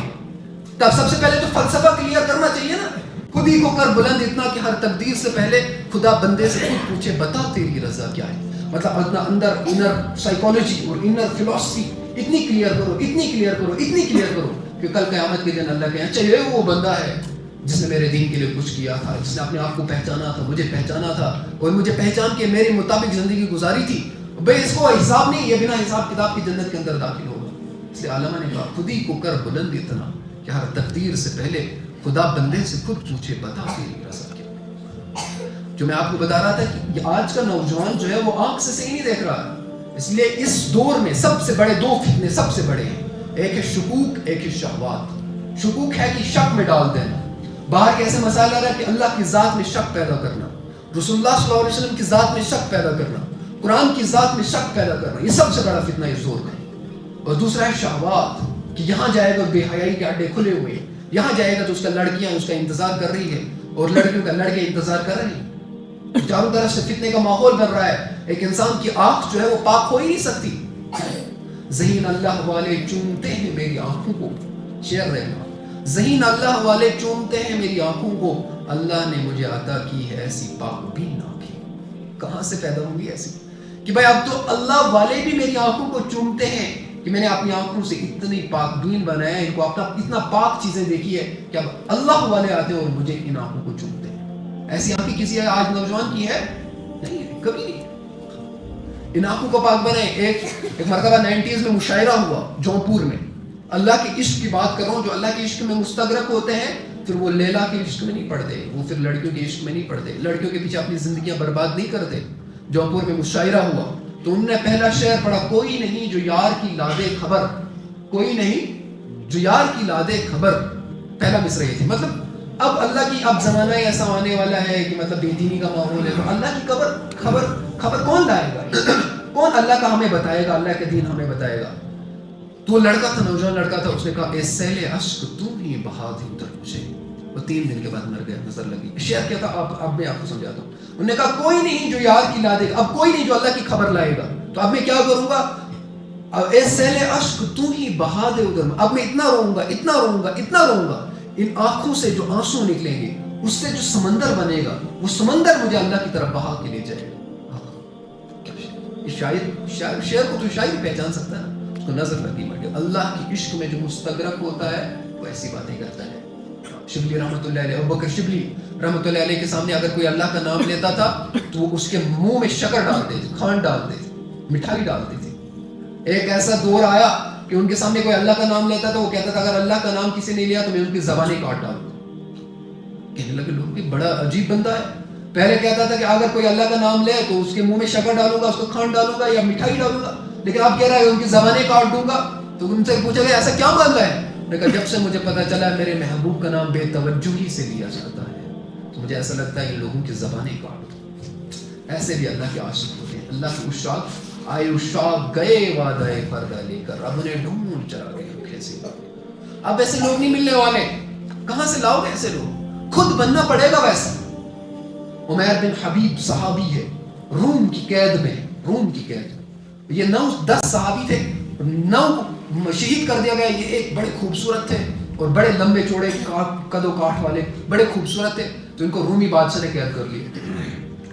تب سب سے پہلے تو فلسفہ کلیئر کرنا چاہیے نا. خود ہی کو کر بلند اتنا کہ ہر تقدیر سے پہلے خدا بندے سے خود پوچھے بتا تیری رضا کیا ہے. مطلب اپنا اندر انر سائیکالوجی اور انر فلسفی اتنی کلیئر کرو کہ کل قیامت کے دن اللہ کہے اچھا یہ وہ بندہ ہے جس نے میرے دین کے لیے کچھ کیا تھا، جس نے اپنے آپ کو پہچانا تھا، مجھے پہچانا تھا اور مجھے پہچان کے میرے مطابق زندگی گزاری تھی. بھائی اس کو حساب نہیں، یہ بنا حساب کتاب کی جنت کے اندر داخل ہوگا. اس لیے علامہ نے کہا خود ہی کو کر بلند اتنا کہ ہر تقدیر سے پہلے خدا بندے سے خود پوچھے بتا تیری رضا کیا. جو میں آپ کو بتا رہا تھا کہ آج کا نوجوان جو ہے وہ آنکھ سے صحیح نہیں دیکھ رہا. اس لیے اس دور میں سب سے بڑے 2 فتنے سب سے بڑے ہیں. ایک ہے شکوک, ایک ہے شہوات. شکوک ہے کہ شک میں ڈال دینا. باہر کے ایسے مسائل آ رہا ہے کہ اللہ کی ذات میں شک پیدا کرنا, رسول اللہ صلی اللہ علیہ وسلم کی ذات میں شک پیدا کرنا, قرآن کی ذات میں شک پیدا کرنا. یہ سب سے بڑا فتنہ اس دور کا. اور دوسرا ہے شہوات, کہ یہاں جائے گا بے حیائی کے اڈے کھلے ہوئے, یہاں جائے گا تو اس کا لڑکیاں اس کا انتظار کر رہی ہے اور لڑکیوں کا لڑکے انتظار کر رہے ہیں. چاروں طرف سے فتنے کا ماحول بن رہا ہے. ایک انسان کی آنکھ جو ہے وہ پاک ہو ہی نہیں سکتی. ذہین اللہ والے چومتے ہیں میری آنکھوں کو, شعر رہنا, ذہین اللہ والے چومتے ہیں میری آنکھوں کو, اللہ نے مجھے عطا کی ہے ایسی پاک بین آنکھیں. کہاں سے پیدا ہوگی ایسی کہ بھائی اب تو اللہ والے بھی میری آنکھوں کو چومتے ہیں کہ میں نے اپنی آنکھوں سے اتنی پاک بین بنایا ہے, ان کو اپنا اتنا پاک چیزیں دیکھی ہے کہ اب اللہ والے آتے ہیں اور مجھے ان آنکھوں کو چومتے ہیں. ایسی آنکھیں کسی آج نوجوان کی ہے نہیں ہے, کبھی نہیں. ان آنکھوں کو پاک بنائے. ایک مرتبہ 90s میں مشاعرہ ہوا جونپور میں. اللہ کے عشق کی بات کر رہا ہوں, جو اللہ کے عشق میں مستغرق ہوتے ہیں پھر وہ لیلا کے عشق میں نہیں پڑتے, وہ پھر لڑکیوں کے عشق میں نہیں پڑتے, لڑکیوں کے پیچھے اپنی زندگیاں برباد نہیں کرتے. جونپور میں مشاعرہ ہوا تو انہوں نے پہلا شعر پڑھا, کوئی نہیں جو یار کی لادے خبر, کوئی نہیں جو یار کی لادے خبر. پہلا مصرع یہ تھی. مطلب اب اللہ کی اب زمانہ ایسا آنے والا ہے کہ مطلب بے دینی کا ماحول ہے, تو اللہ کی خبر کون لائے گا؟ کون اللہ کا ہمیں بتائے گا, اللہ کے دین ہمیں بتائے گا؟ تو لڑکا تھا, نوجوان لڑکا تھا, اس نے کہا اے سیل اشک تو ہی بہا دے ادھر مجھے. وہ 3 دن کے بعد مر گیا, نظر لگی. شعر کیا تھا اب میں آپ کو سمجھاتا ہوں. انہوں نے کہا کوئی نہیں جو یار کی لادے, اب کوئی نہیں جو اللہ کی خبر لائے گا, تو اب میں کیا کروں گا؟ اے سیل اشک تو ہی بہا دے ادھر, اب میں اتنا روؤں گا, اتنا روؤں گا, اتنا روؤں گا, ان آنکھوں سے جو آنسو نکلیں گے اس سے جو سمندر بنے گا وہ سمندر مجھے اللہ کی طرف بہا کے لے جائے گا. شاعر کو تو شاعر پہچان سکتا ہے نا, اس کو نظر لگی مر گیا. اللہ کی عشق میں جو مستغرق ہوتا ہے وہ ایسی باتیں کرتا ہے. شبلی رحمۃ اللہ علیہ, ابوبکر شبلی رحمۃ اللہ علیہ کے سامنے اگر کوئی اللہ کا نام لیتا تھا تو وہ اس کے منہ میں شکر ڈالتے تھے, کھانڈ ڈالتے تھے, مٹھائی ڈالتے تھے. ایک ایسا دور آیا کہ ان کے سامنے کوئی اللہ کا نام لیتا تھا, وہ کہتا تھا اگر اللہ کا نام کسی نے لیا تو میں ان کی زبانیں کاٹ ڈالوں گا. کہنے لگے لوگ کہ بڑا عجیب بندہ ہے. پہلے کہتا تھا کہ اگر کوئی اللہ کا نام لے تو اس کے منہ میں شکر ڈالوں گا, اس کو کھانڈ ڈالوں گا یا مٹھائی ڈالوں گا, لیکن اب کہہ رہا ہے ان کی زبانیں کاٹ دوں گا. تو ان سے پوچھا گیا ایسا کیا مان رہا ہے؟ میں کہا جب سے مجھے پتا چلا میرے محبوب کا نام بے توجہی سے لیا جاتا ہے تو مجھے ایسا لگتا ہے کہ لوگوں کی زبانیں کاٹ دوں. ایسے بھی اللہ کے عاشق ہوتے ہیں. اللہ کے عشاق آئے, عشاق گئے وعدہ پردہ لے کر, اب انہیں ڈھونڈ چلا گئے کیسے. اب ایسے لوگ نہیں ملنے والے, کہاں سے لاؤ گے ایسے لوگ؟ خود بننا پڑے گا ویسا. عمیر بن حبیب صحابی ہے, روم کی قید میں, روم کی قید. یہ 9-10 صحابی تھے, 9 شہید کر دیا گیا. یہ ایک بڑے خوبصورت تھے اور بڑے لمبے چوڑے قد و کاٹ والے, بڑے خوبصورت تھے, تو ان کو رومی بادشاہ نے قید کر لیا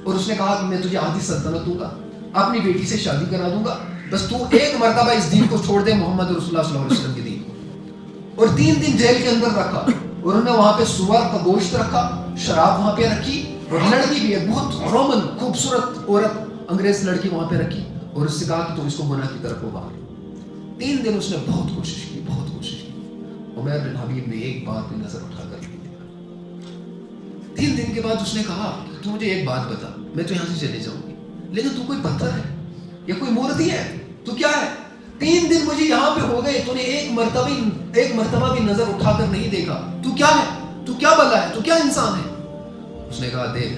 اور اس نے کہا کہ میں تجھے آدھی سلطنت دوں گا, اپنی بیٹی سے شادی کرا دوں گا, بس تو ایک مرتبہ اس دین کو چھوڑ دے, محمد رسول اللہ صلی اللہ علیہ وسلم کے دین کو. اور 3 دن جیل کے اندر رکھا اور انہوں نے وہاں پہ سور کا گوشت رکھا, شراب وہاں پہ رکھی, اور لڑکی بھی ایک بہت رومن خوبصورت عورت, انگریز لڑکی وہاں پہ رکھی, اور اس سے کہا کہ تم اس کو گناہ کی طرف ابھار. 3 دن اس نے بہت کوشش کی, بہت کوشش کی. عمیر بن حبیب نے ایک بات پہ نظر اٹھا کر نہیں دیکھا. 3 دن کے بعد اس نے کہا تو مجھے ایک بات بتا, میں تو یہاں سے چلے جاؤں گی, لیکن تو کوئی پتھر ہے یا کوئی مورتی ہے, تو کیا ہے؟ 3 دن مجھے یہاں پہ ہو گئے, تو نے ایک مرتبہ بھی نظر اٹھا کر نہیں دیکھا, تو کیا ہے, تو کیا بلا ہے, تو کیا انسان ہے؟ اس نے کہا دیکھ,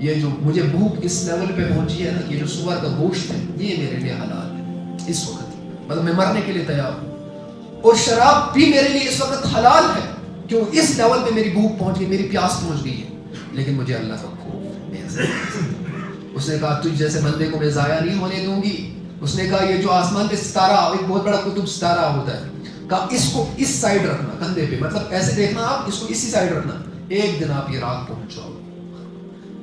یہ جو مجھے بھوک اس لیول پہ پہنچی ہے نا, یہ جو سور کا گوشت ہے یہ میرے لیے حلال ہے اس وقت, مطلب میں مرنے کے لیے تیار ہوں, اور شراب بھی میرے لیے اس وقت حلال ہے کیوں اس لیول پہ میری بھوک پہنچ گئی, میری پیاس پہنچ گئی ہے, لیکن مجھے اللہ کا خوف ہے. اس نے کہا تجھ جیسے بندے کو میں ضائع نہیں ہونے دوں گی. اس نے کہا یہ جو آسمان پہ ستارہ, ایک بہت بڑا قطب ستارہ ہوتا ہے, کہا اس کو اس سائڈ رکھنا کندھے پہ, مطلب ایسے دیکھنا آپ, اس کو اسی سائڈ رکھنا, ایک دن آپ یہ رات پہنچ جاؤ.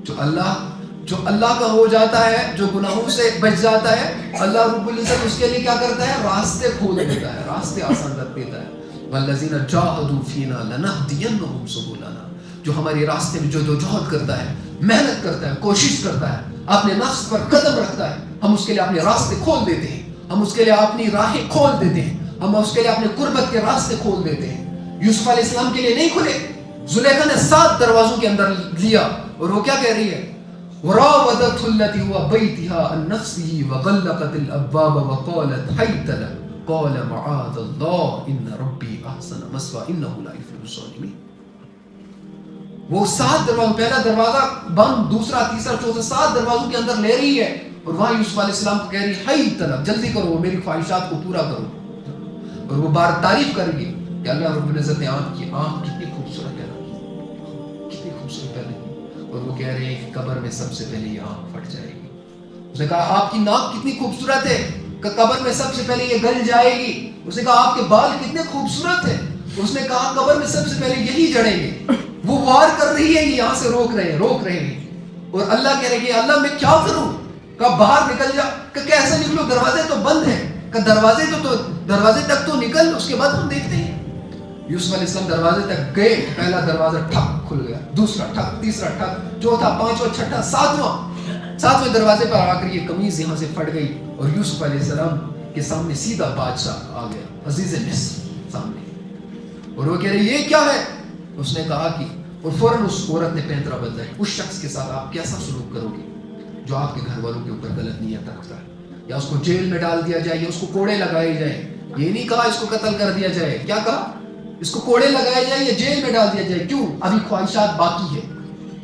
جو اللہ کا ہو جاتا ہے, جو گناہوں سے بچ جاتا ہے, اللہ رب العزت اس کے لیے کیا کرتا ہے؟ راستے کھول دیتا ہے, راستے آسان کر دیتا ہے. والذین جاہدوا فینا لنہدینہم سبلنا, جو ہمارے راستے میں جدوجہد کرتا ہے, محنت کرتا ہے, کوشش کرتا ہے, اپنے نفس پر قدم رکھتا ہے, ہم اس کے لیے اپنے راستے کھول دیتے ہیں, ہم اس کے لیے اپنی راہیں کھول دیتے ہیں, ہم اس کے لیے اپنے قربت کے راستے کھول دیتے ہیں. یوسف علیہ السلام کے لیے نہیں کھلے, زلیخا نے 7 دروازوں کے اندر لیا, اور وہ کیا کہہ رہی ہے؟ وراودته التي هو بيتها عن نفسه وغلقت الابواب وقالت حيت لك قال معاذ الله ان ربي احسن مثواي انه لا يفلح الظالمين. وہ 7 دروازوں، پہلا دروازہ بند، دوسرا، تیسرا، چوتھا، 7 دروازوں کے اندر لے رہی ہے اور وہاں یوسف علیہ السلام کو کہہ رہی ہے حیت لک، جلدی کرو میری خواہشات کو پورا کرو. اور وہ بار تعریف کرے گی کہ اللہ رب العزت نے آپ کی آنکھ کتنی خوبصورت ہے، کتنی خوبصورت ہے. اور وہ کہہ رہے ہیں کہ قبر میں سب سے پہلے یہ آنکھ پھٹ جائے گی. اس نے کہا آپ کی ناک کتنی خوبصورت ہے کہ قبر میں سب سے پہلے یہ گل جائے گی. اس نے کہا آپ کے بال کتنے خوبصورت ہیں. اس نے کہا قبر میں سب سے پہلے یہی جڑیں گے. وہ وار کر رہی ہے، یہاں سے روک رہے ہیں. اور اللہ کہہ رہے ہیں اللہ میں کیا کروں؟ کہا باہر نکل جا. کہ کیسے نکلو؟ دروازے تو بند ہیں. کہ دروازے تک تو نکل، اس کے بعد ہم دیکھتے ہیں. یوسف علیہ السلام دروازے تک گئے. پہلا دروازہ ٹھک کھل گیا، دوسرا ٹھک، تیسرا ٹھک، چوتھا، پانچواں، چھٹا، ساتویں دروازے پر آ کر یہ قمیض یہاں سے پھٹ گئی اور یوسف علیہ السلام کے سامنے سیدھا بادشاہ آ گیا، عزیز مصر سامنے. اور وہ کہہ رہے یہ کیا ہے؟ اس نے کہا کہ اور فوراً اس عورت نے پینترا بدلا ہے. اس شخص کے ساتھ آپ کیسا سلوک کرو گے جو آپ کے گھر والوں کے اوپر غلط نیت رکھتا ہے؟ یا اس کو جیل میں ڈال دیا جائے یا اس کو کوڑے لگائے جائیں. یہ نہیں کہا اس کو قتل کر دیا جائے. کیا کہا؟ اس کو کوڑے لگائے جائیں یا جیل میں ڈال دیا جائے. کیوں؟ ابھی خواہشات باقی ہے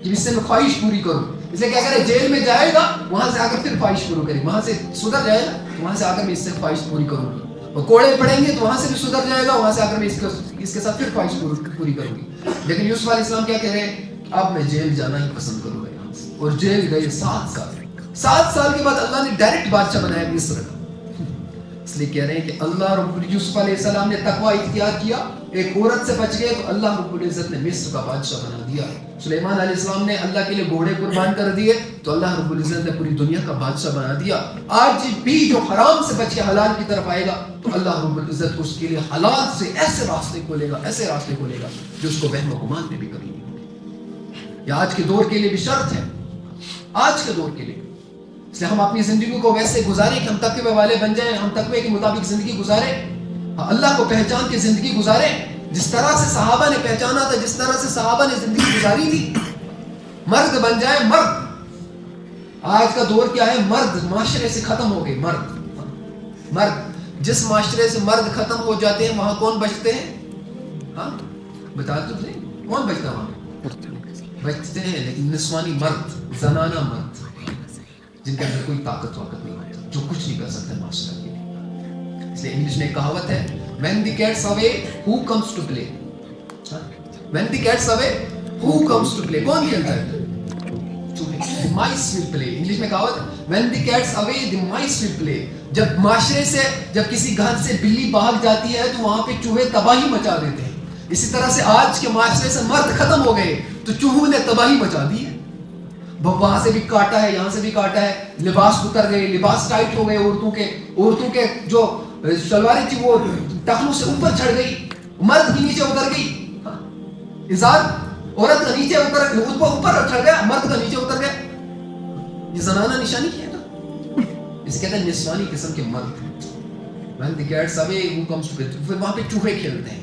کہ اس سے میں خواہش پوری کروں. اس لیے کیا کرے؟ جیل میں جائے گا، وہاں سے آ کر پھر خواہش پوری کرے. وہاں سے سدھر جائے گا، وہاں سے آ کر میں اس سے خواہش پوری کروں گی. اور کوڑے پڑیں گے تو وہاں سے بھی سدھر جائے گا، وہاں سے آ کر میں اس کے ساتھ پھر خواہش پوری کروں گی. لیکن یوسف علیہ السلام کیا کہہ رہے ہیں؟ اب میں جیل جانا ہی پسند کروں گا یہاں سے. اور جیل گئے 7 سال. 7 سال کے بعد اللہ نے ڈائریکٹ بادشاہ بنایا مصر کا. اس لیے کہہ رہے ہیں کہ اللہ رب یوسف علیہ السلام نے تقوی اختیار کیا، ایک عورت سے بچ گئے تو اللہ رب العزت نے مصر کا بادشاہ بنا دیا. سلیمان علیہ السلام نے اللہ کے لیے گھوڑے قربان کر دیے تو اللہ رب العزت نے پوری دنیا کا بادشاہ بنا دیا. آج بھی جو حرام سے بچ کے حلال کی طرف آئے گا تو اللہ رب العزت اس کے لیے حلال سے ایسے راستے کھولے گا جو اس کو وہم و گمان میں بھی کبھی نہیں ہوگی. یہ آج کے دور کے لیے بھی شرط ہے، آج کے دور کے لیے. اس لیے ہم اپنی زندگی کو ویسے گزاریں کہ ہم تقوی والے بن جائیں، ہم تقوی کے مطابق زندگی گزاریں، اللہ کو پہچان کے زندگی گزاریں جس طرح سے صحابہ نے پہچانا تھا، جس طرح سے صحابہ نے زندگی گزاری تھی. مرد بن جائے، مرد. آج کا دور کیا ہے؟ مرد معاشرے سے ختم ہو گئے. مرد جس معاشرے سے مرد ختم ہو جاتے ہیں وہاں کون بچتے ہیں؟ ہاں بتا تو صحیح، کون بچتا ہے وہاں؟ بچتے ہیں لیکن نسوانی مرد، زنانہ مرد جن کے اندر کوئی طاقت نہیں ہوتی، جو کچھ نہیں کر سکتے معاشرہ کے لیے. اس لیے انگلش میں کہاوت ہے when the cat's away who comes to play. when the cat's away who comes to play. کون کھیلتا ہے؟ the mice will play. English میں کہاوت when the cat's away the mice will play. جب معاشرے سے، جب کسی گھر سے بلی بھاگ جاتی ہے تو وہاں پہ چوہے تباہی مچا دیتے ہیں. اسی طرح سے آج کے معاشرے سے مرد ختم ہو گئے تو چوہوں نے تباہی مچا دی ہے. وہاں سے بھی کاٹا ہے، یہاں سے بھی کاٹا ہے. لباس اتر گئے، لباس ٹائٹ ہو گئے. عورتوں کے جو شلواریں تھی وہ ٹخنوں سے اوپر چڑھ گئی، مرد کی نیچے اتر گئی. ازار عورت کا نیچے اوپر چڑھ گیا، مرد کا نیچے اتر گیا. یہ زنانہ نشانی کیا تھا، اس کہتے ہیں نسوانی قسم کے مرد. when the cat's away who comes to play. پھر وہاں پہ چوہے کھیلتے ہیں.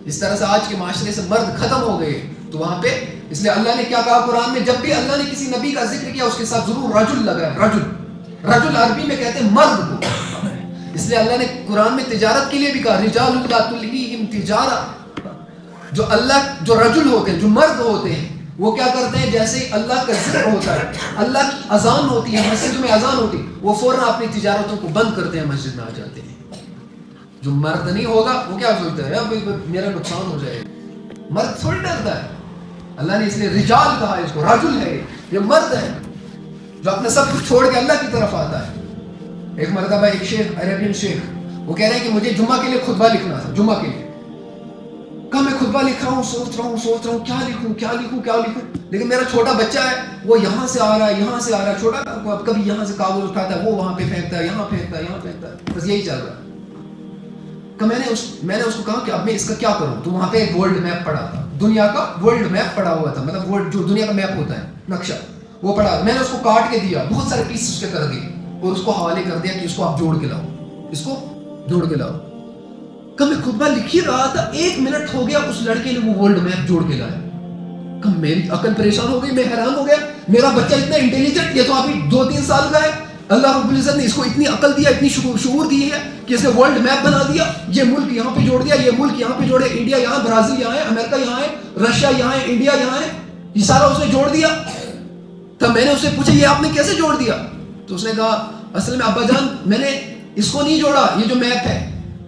اس طرح سے آج کے معاشرے سے مرد ختم ہو گئے تو وہاں پہ، اس لیے اللہ نے کیا کہا قرآن میں؟ جب بھی اللہ نے کسی نبی کا ذکر کیا اس کے ساتھ ضرور رجل لگایا. رجل عربی میں کہتے ہیں مرد کو. اس لیے اللہ نے قرآن میں تجارت کے لیے بھی کہا رجال لا تلہیہم تجارہ. جو رجل ہوتے ہیں، جو مرد ہوتے ہیں، وہ کیا کرتے ہیں؟ جیسے اللہ کا ذکر ہوتا ہے، اللہ کی اذان ہوتی ہے، مسجد میں اذان ہوتی ہے، وہ فوراً اپنی تجارتوں کو بند کرتے ہیں، مسجد میں آ جاتے ہیں. جو مرد نہیں ہوگا وہ کیا سوچتا ہے؟ اب میرا نقصان ہو جائے گا. مرد تھوڑی ڈرتا ہے. اللہ نے اس لیے رجال کہا ہے، اس کو رجل ہے. یہ مرد ہے جو اپنا سب کچھ چھوڑ کے اللہ کی طرف آتا ہے. ایک مرتبہ ایک شیخ، عربین شیخ، وہ کہہ رہے ہیں کہ مجھے جمعہ کے لیے خطبہ لکھنا تھا. جمعہ کے لیے کہا میں خطبہ لکھ رہا ہوں، سوچ رہا ہوں کیا لکھوں. لیکن میرا چھوٹا بچہ ہے، وہ یہاں سے آ رہا ہے، چھوٹا کبھی یہاں سے کاغذ اٹھاتا ہے، وہ وہاں پہ پھینکتا ہے، یہاں پھینکتا ہے، بس یہی چل رہا ہے. میں نے اس کو کہا کہ اب میں اس کا کیا کروں. تو وہاں پہ ایک ورلڈ میپ پڑا تھا، دنیا کا ورلڈ میپ پڑا ہوا تھا، مطلب جو دنیا کا میپ ہوتا ہے، نقشہ، وہ پڑا. میں نے اس کو کاٹ کے دیا، بہت سارے پیس اس کے کر دیے اور اس کو حوالے کر دیا کہ اس کو آپ جوڑ کے لاؤ. کب میں خطبہ لکھ ہی رہا تھا، 1 منٹ ہو گیا، اس لڑکے نے وہ ورلڈ میپ جوڑ کے لایا. کب میری عقل پریشان ہو گئی، میں حیران ہو گیا. میرا بچہ اتنا انٹیلیجنٹ، یہ تو ابھی 2-3 سال کا ہے، اللہ رب العزت نے اس کو اتنی عقل دیا، اتنی شعور دی ہے کہ اس نے ورلڈ میپ بنا دیا، یہ ملک یہاں پہ جوڑ دیا، یہ ملک یہاں پہ جوڑے، انڈیا یہاں، برازیل یہاں ہے، امریکہ یہاں ہے، رشیا یہاں ہے، انڈیا یہاں ہے، یہ سارا اس نے جوڑ دیا. تب میں نے اس سے پوچھا یہ آپ نے کیسے جوڑ دیا؟ تو اس نے کہا اصل میں ابا جان میں نے اس کو نہیں جوڑا یہ جو میپ ہے،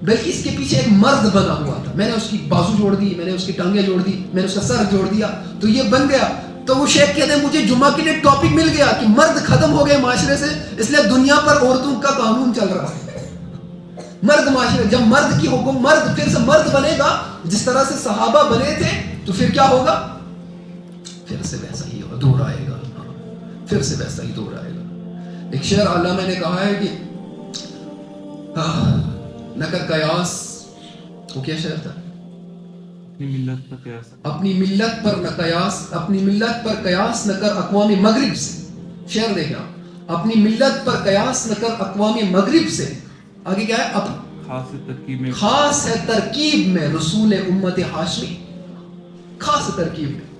بلکہ اس کے پیچھے ایک مرد بنا ہوا تھا، میں نے اس کی بازو جوڑ دی، میں نے اس کی ٹانگیں جوڑ دی، میں نے اس کا سر جوڑ دیا تو یہ بن گیا. تو وہ شیخ کہتے ہیں مجھے جمعہ کے لیے ٹاپک مل گیا کہ مرد ختم ہو گئے معاشرے سے، اس لیے دنیا پر عورتوں کا قانون چل رہا ہے. مرد معاشرے، جب مرد کی حکم، مرد پھر سے مرد بنے گا جس طرح سے صحابہ بنے تھے تو پھر کیا ہوگا؟ پھر سے ویسا ہی دور آئے گا، پھر سے ویسا ہی دور آئے گا. ایک شعر علامہ نے کہا ہے کہ نہ کر قیاس، وہ کیا شعر تھا؟ اپنی ملت پر نہ قیاس، اپنی ملت پر قیاس نہ کر اقوام مغرب سے. شعر دیکھنا، اپنی ملت پر قیاس نہ کر اقوام مغرب سے. آگے کیا ہے؟ خاص ہے ترکیب میں رسول امت ہاشمی. خاص ترکیب میں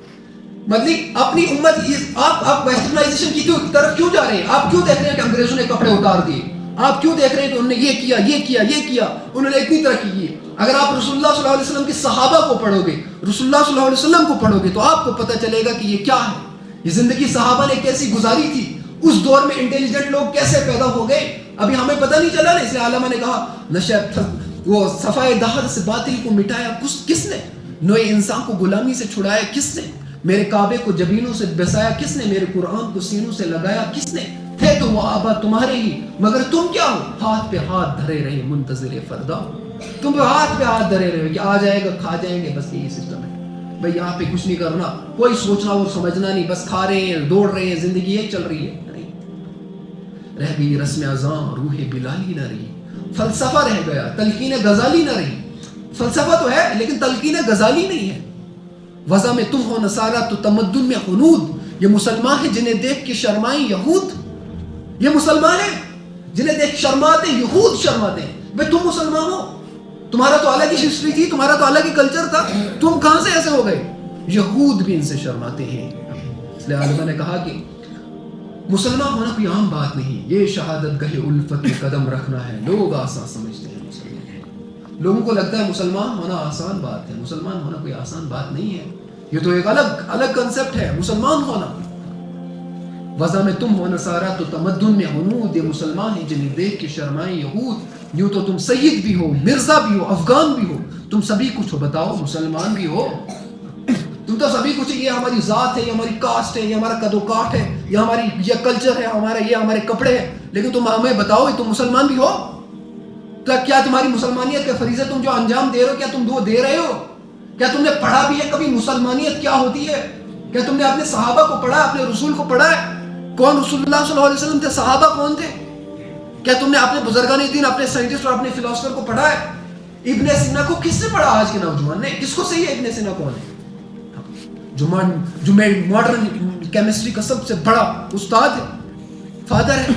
مطلب اپنی امت. آپ ویسٹرنائزیشن کی طرف کیوں جا رہے ہیں؟ آپ کیوں دیکھ رہے ہیں کہ انگریزوں نے کپڑے اتار دیے؟ آپ کیوں دیکھ رہے ہیں کہ انہوں نے یہ کیا، یہ کیا، یہ کیا، انہوں نے اتنی ترقی کی؟ اگر آپ رسول اللہ صلی اللہ علیہ وسلم کے صحابہ کو پڑھو گے، رسول اللہ صلی اللہ علیہ وسلم کو پڑھو گے تو آپ کو پتہ چلے گا کہ یہ کیا ہے، یہ زندگی صحابہ نے کیسی گزاری تھی، اس دور میں انٹیلیجنٹ لوگ کیسے پیدا ہو گئے. ابھی ہمیں پتہ نہیں چلا نا، اس لیے علامہ نے کہا نشہ وہ صفائے دہر سے باطل کو مٹایا کس نے؟ نوئے انسان کو غلامی سے چھڑایا کس نے؟ میرے کعبے کو جبینوں سے بسایا کس نے؟ میرے قرآن کو سینوں سے لگایا کس نے؟ تھے تو وہ آبا تمہارے ہی، مگر تم کیا ہو؟ ہاتھ پہ ہاتھ دھرے رہے منتظر فردا. تم ہاتھ پہ ہاتھ دھرے رہے کہ آ جائے گا، کھا جائیں گے، بس یہی سسٹم ہے بھائی. یہاں پہ کچھ نہیں کرنا، کوئی سوچنا اور سمجھنا نہیں، بس کھا رہے ہیں، دوڑ رہے ہیں، زندگی یہ چل رہی ہے. نہیں، رہ گئی رسم اذاں روح بلالی نہ رہی، فلسفہ رہ گیا، تلقین غزالی نہ رہی. فلسفہ تو ہے لیکن تلقین غزالی نہیں ہے. وضع میں تم ہو نصارہ تو تمدن میں حنود. یہ مسلمان ہیں جنہیں دیکھ کے شرمائیں یہود. یہ مسلمان ہیں جنہیں دیکھ شرماتے یہود شرماتے ہیں. بھئی تم مسلمان ہو، تمہارا تو الگ ہی ہسٹری تھی، تمہارا تو الگ ہی کلچر تھا، تم کہاں سے ایسے ہو گئے؟ یہود بھی ان سے شرماتے ہیں. اس لیے علماء نے کہا کہ مسلمان ہونا کوئی عام بات نہیں، یہ شہادت گہے الفت میں قدم رکھنا ہے. لوگ آسان سمجھتے ہیں مسلمان، لوگوں کو لگتا ہے مسلمان ہونا آسان بات ہے. مسلمان ہونا کوئی آسان بات نہیں ہے، یہ تو ایک الگ کنسپٹ ہے مسلمان ہونا. وضع میں تم ہو نصارہ تو تمدن میں حنود. یہ مسلمان ہیں جنہیں دیکھ کے شرمائیں یہود. یوں تو تم سید بھی ہو، مرزا بھی ہو، افغان بھی ہو، تم سبھی کچھ ہو، بتاؤ مسلمان بھی ہو؟ تم تو سبھی کچھ، یہ ہماری ذات ہے، یہ ہماری کاسٹ ہے، یہ ہمارا قد و کاٹ ہے، یہ ہماری یہ کلچر ہے ہمارا، یہ ہمارے کپڑے ہیں، لیکن تم ہمیں بتاؤ تم مسلمان بھی ہو؟ کیا تمہاری مسلمانیت کا فریضہ تم جو انجام دے رہے ہو، کیا تم وہ دے رہے ہو؟ کیا تم نے پڑھا بھی ہے کبھی مسلمانیت کیا ہوتی ہے؟ کیا تم نے اپنے صحابہ کو پڑھا، اپنے رسول کو پڑھا ہے؟ کون رسول اللہ صلی اللہ علیہ وسلم تھے، صحابہ کون تھے؟ کیا تم نے اپنے بزرگان دین، اپنے سائنٹسٹ اور اپنے فلاسفر کو پڑھا ہے؟ ابن سینا کو کس نے پڑھا؟ آج کے نوجوان نے کس کو صحیح ہے ابن سینا کون ہے؟ جو ماڈرن کیمسٹری کا سب سے بڑا استاد ہے، فادر ہے.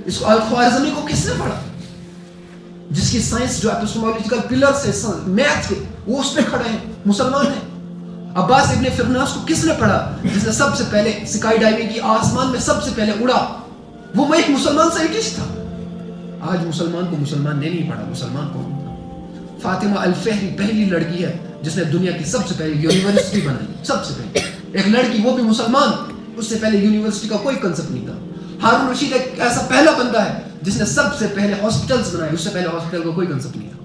اس کو الخوارزمی کو کس نے پڑھا؟ جس کی سائنس جو ایپسٹمولوجیکل پلرز ہے میتھ کے، وہ اس پہ کھڑے ہیں، مسلمان ہیں. عباس ابن فرناس کو کس نے پڑھا؟ جس نے سب سے پہلے اسکائی ڈائیونگ کی، آسمان میں سب سے پہلے اڑا، وہ ایک مسلمان سائنٹسٹ تھا. آج مسلمان کو مسلمان نے نہیں پڑھا. مسلمان کون تھا؟ فاطمہ الفہری پہلی لڑکی ہے جس نے دنیا کی سب سے پہلے یونیورسٹی بنائی. سب سے پہلے ایک لڑکی، وہ بھی مسلمان. اس سے پہلے یونیورسٹی کا کوئی کنسپٹ نہیں تھا. ہارون رشید ایک ایسا پہلا بندہ ہے جس نے سب سے پہلے ہاسپٹلز بنائے. اس سے پہلے ہاسپٹل کا کوئی کنسپٹ نہیں تھا.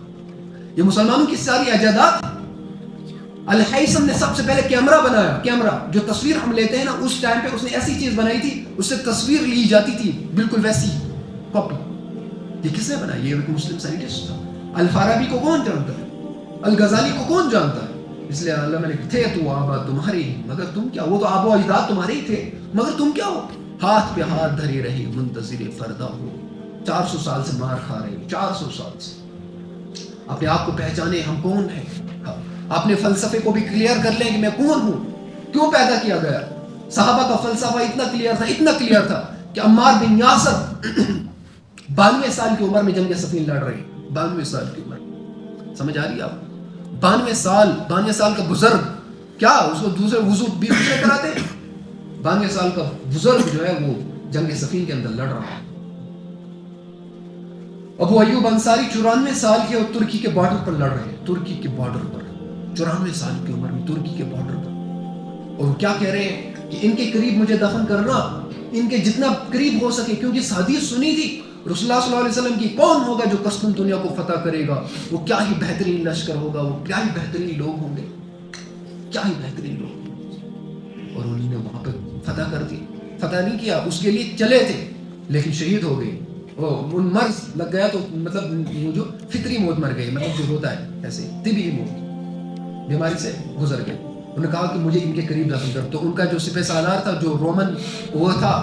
یہ مسلمانوں کی ساری ایجادات. الہیثم نے سب سے پہلے کیمرہ بنایا. کیمرہ جو تصویر ہم لیتے ہیں نا، اس ٹائم پہ اس نے ایسی چیز بنائی تھی، اس سے تصویر لی جاتی تھی بالکل ویسی کاپی. یہ کس نے بنائی؟ یہ ایک مسلم سائنٹسٹ تھا. الفارابی کو کون جانتا ہے؟ الغزالی کو کون جانتا ہے؟ اس لیے اللہ نے تھے تو آبا تمہارے ہی، مگر تم کیا؟ وہ تو آبا و اجداد تمہارے ہی تھے، مگر تم کیا ہو؟ ہاتھ پہ ہاتھ دھرے رہے منتظر فردا ہو. 400 سال سے مار کھا رہے، 400 سال سے. اپنے آپ کو پہچانے ہم کون ہیں. اپنے فلسفے کو بھی کلیئر کر لیں کہ میں کون ہوں، کیوں پیدا کیا گیا. صحابہ کا فلسفہ اتنا کلیئر تھا کہ عمار بن یاسر 92 سال کی عمر میں جنگ صفین لڑ رہے. 92 سال کی عمر، سمجھ آ رہی ہے آپ؟ 92 سال کا بزرگ، کیا اس کو دوسرے وضو بھی کراتے ہیں؟ 92 سال کا بزرگ جو ہے وہ جنگ صفین کے اندر لڑ رہا ہے. ابو ایوب انصاری 94 سال کے اور ترکی کے بارڈر پر لڑ رہے ہیں. ترکی کے بارڈر پر 94 سال کی عمر میں ترکی کے بارڈر پر. اور وہ کیا کہہ رہے ہیں کہ ان کے قریب مجھے دفن کرنا, ان کے جتنا قریب ہو سکے, کیونکہ اس حدیث سنی تھی رسول اللہ صلی اللہ علیہ وسلم کی, کون ہوگا جو قسطنطنیہ کو فتح کرے گا, وہ کیا ہی بہترین لشکر ہوگا, وہ کیا ہی بہترین لوگ ہوں گے, کیا ہی بہترین لوگ. اور انہوں نے وہاں پہ فتح کر دی. فتح نہیں کیا, اس کے لیے چلے تھے لیکن شہید ہو گئے. ان مرض لگ گیا تو مطلب وہ جو فطری موت مر گئی, مطلب جو ہوتا ہے ایسے طبی موت, بیماری سے گزر گئے. انہوں نے کہا کہ مجھے ان کے قریب دفن کر. تو ان کا جو سپہ سالار تھا, جو رومن وہ تھا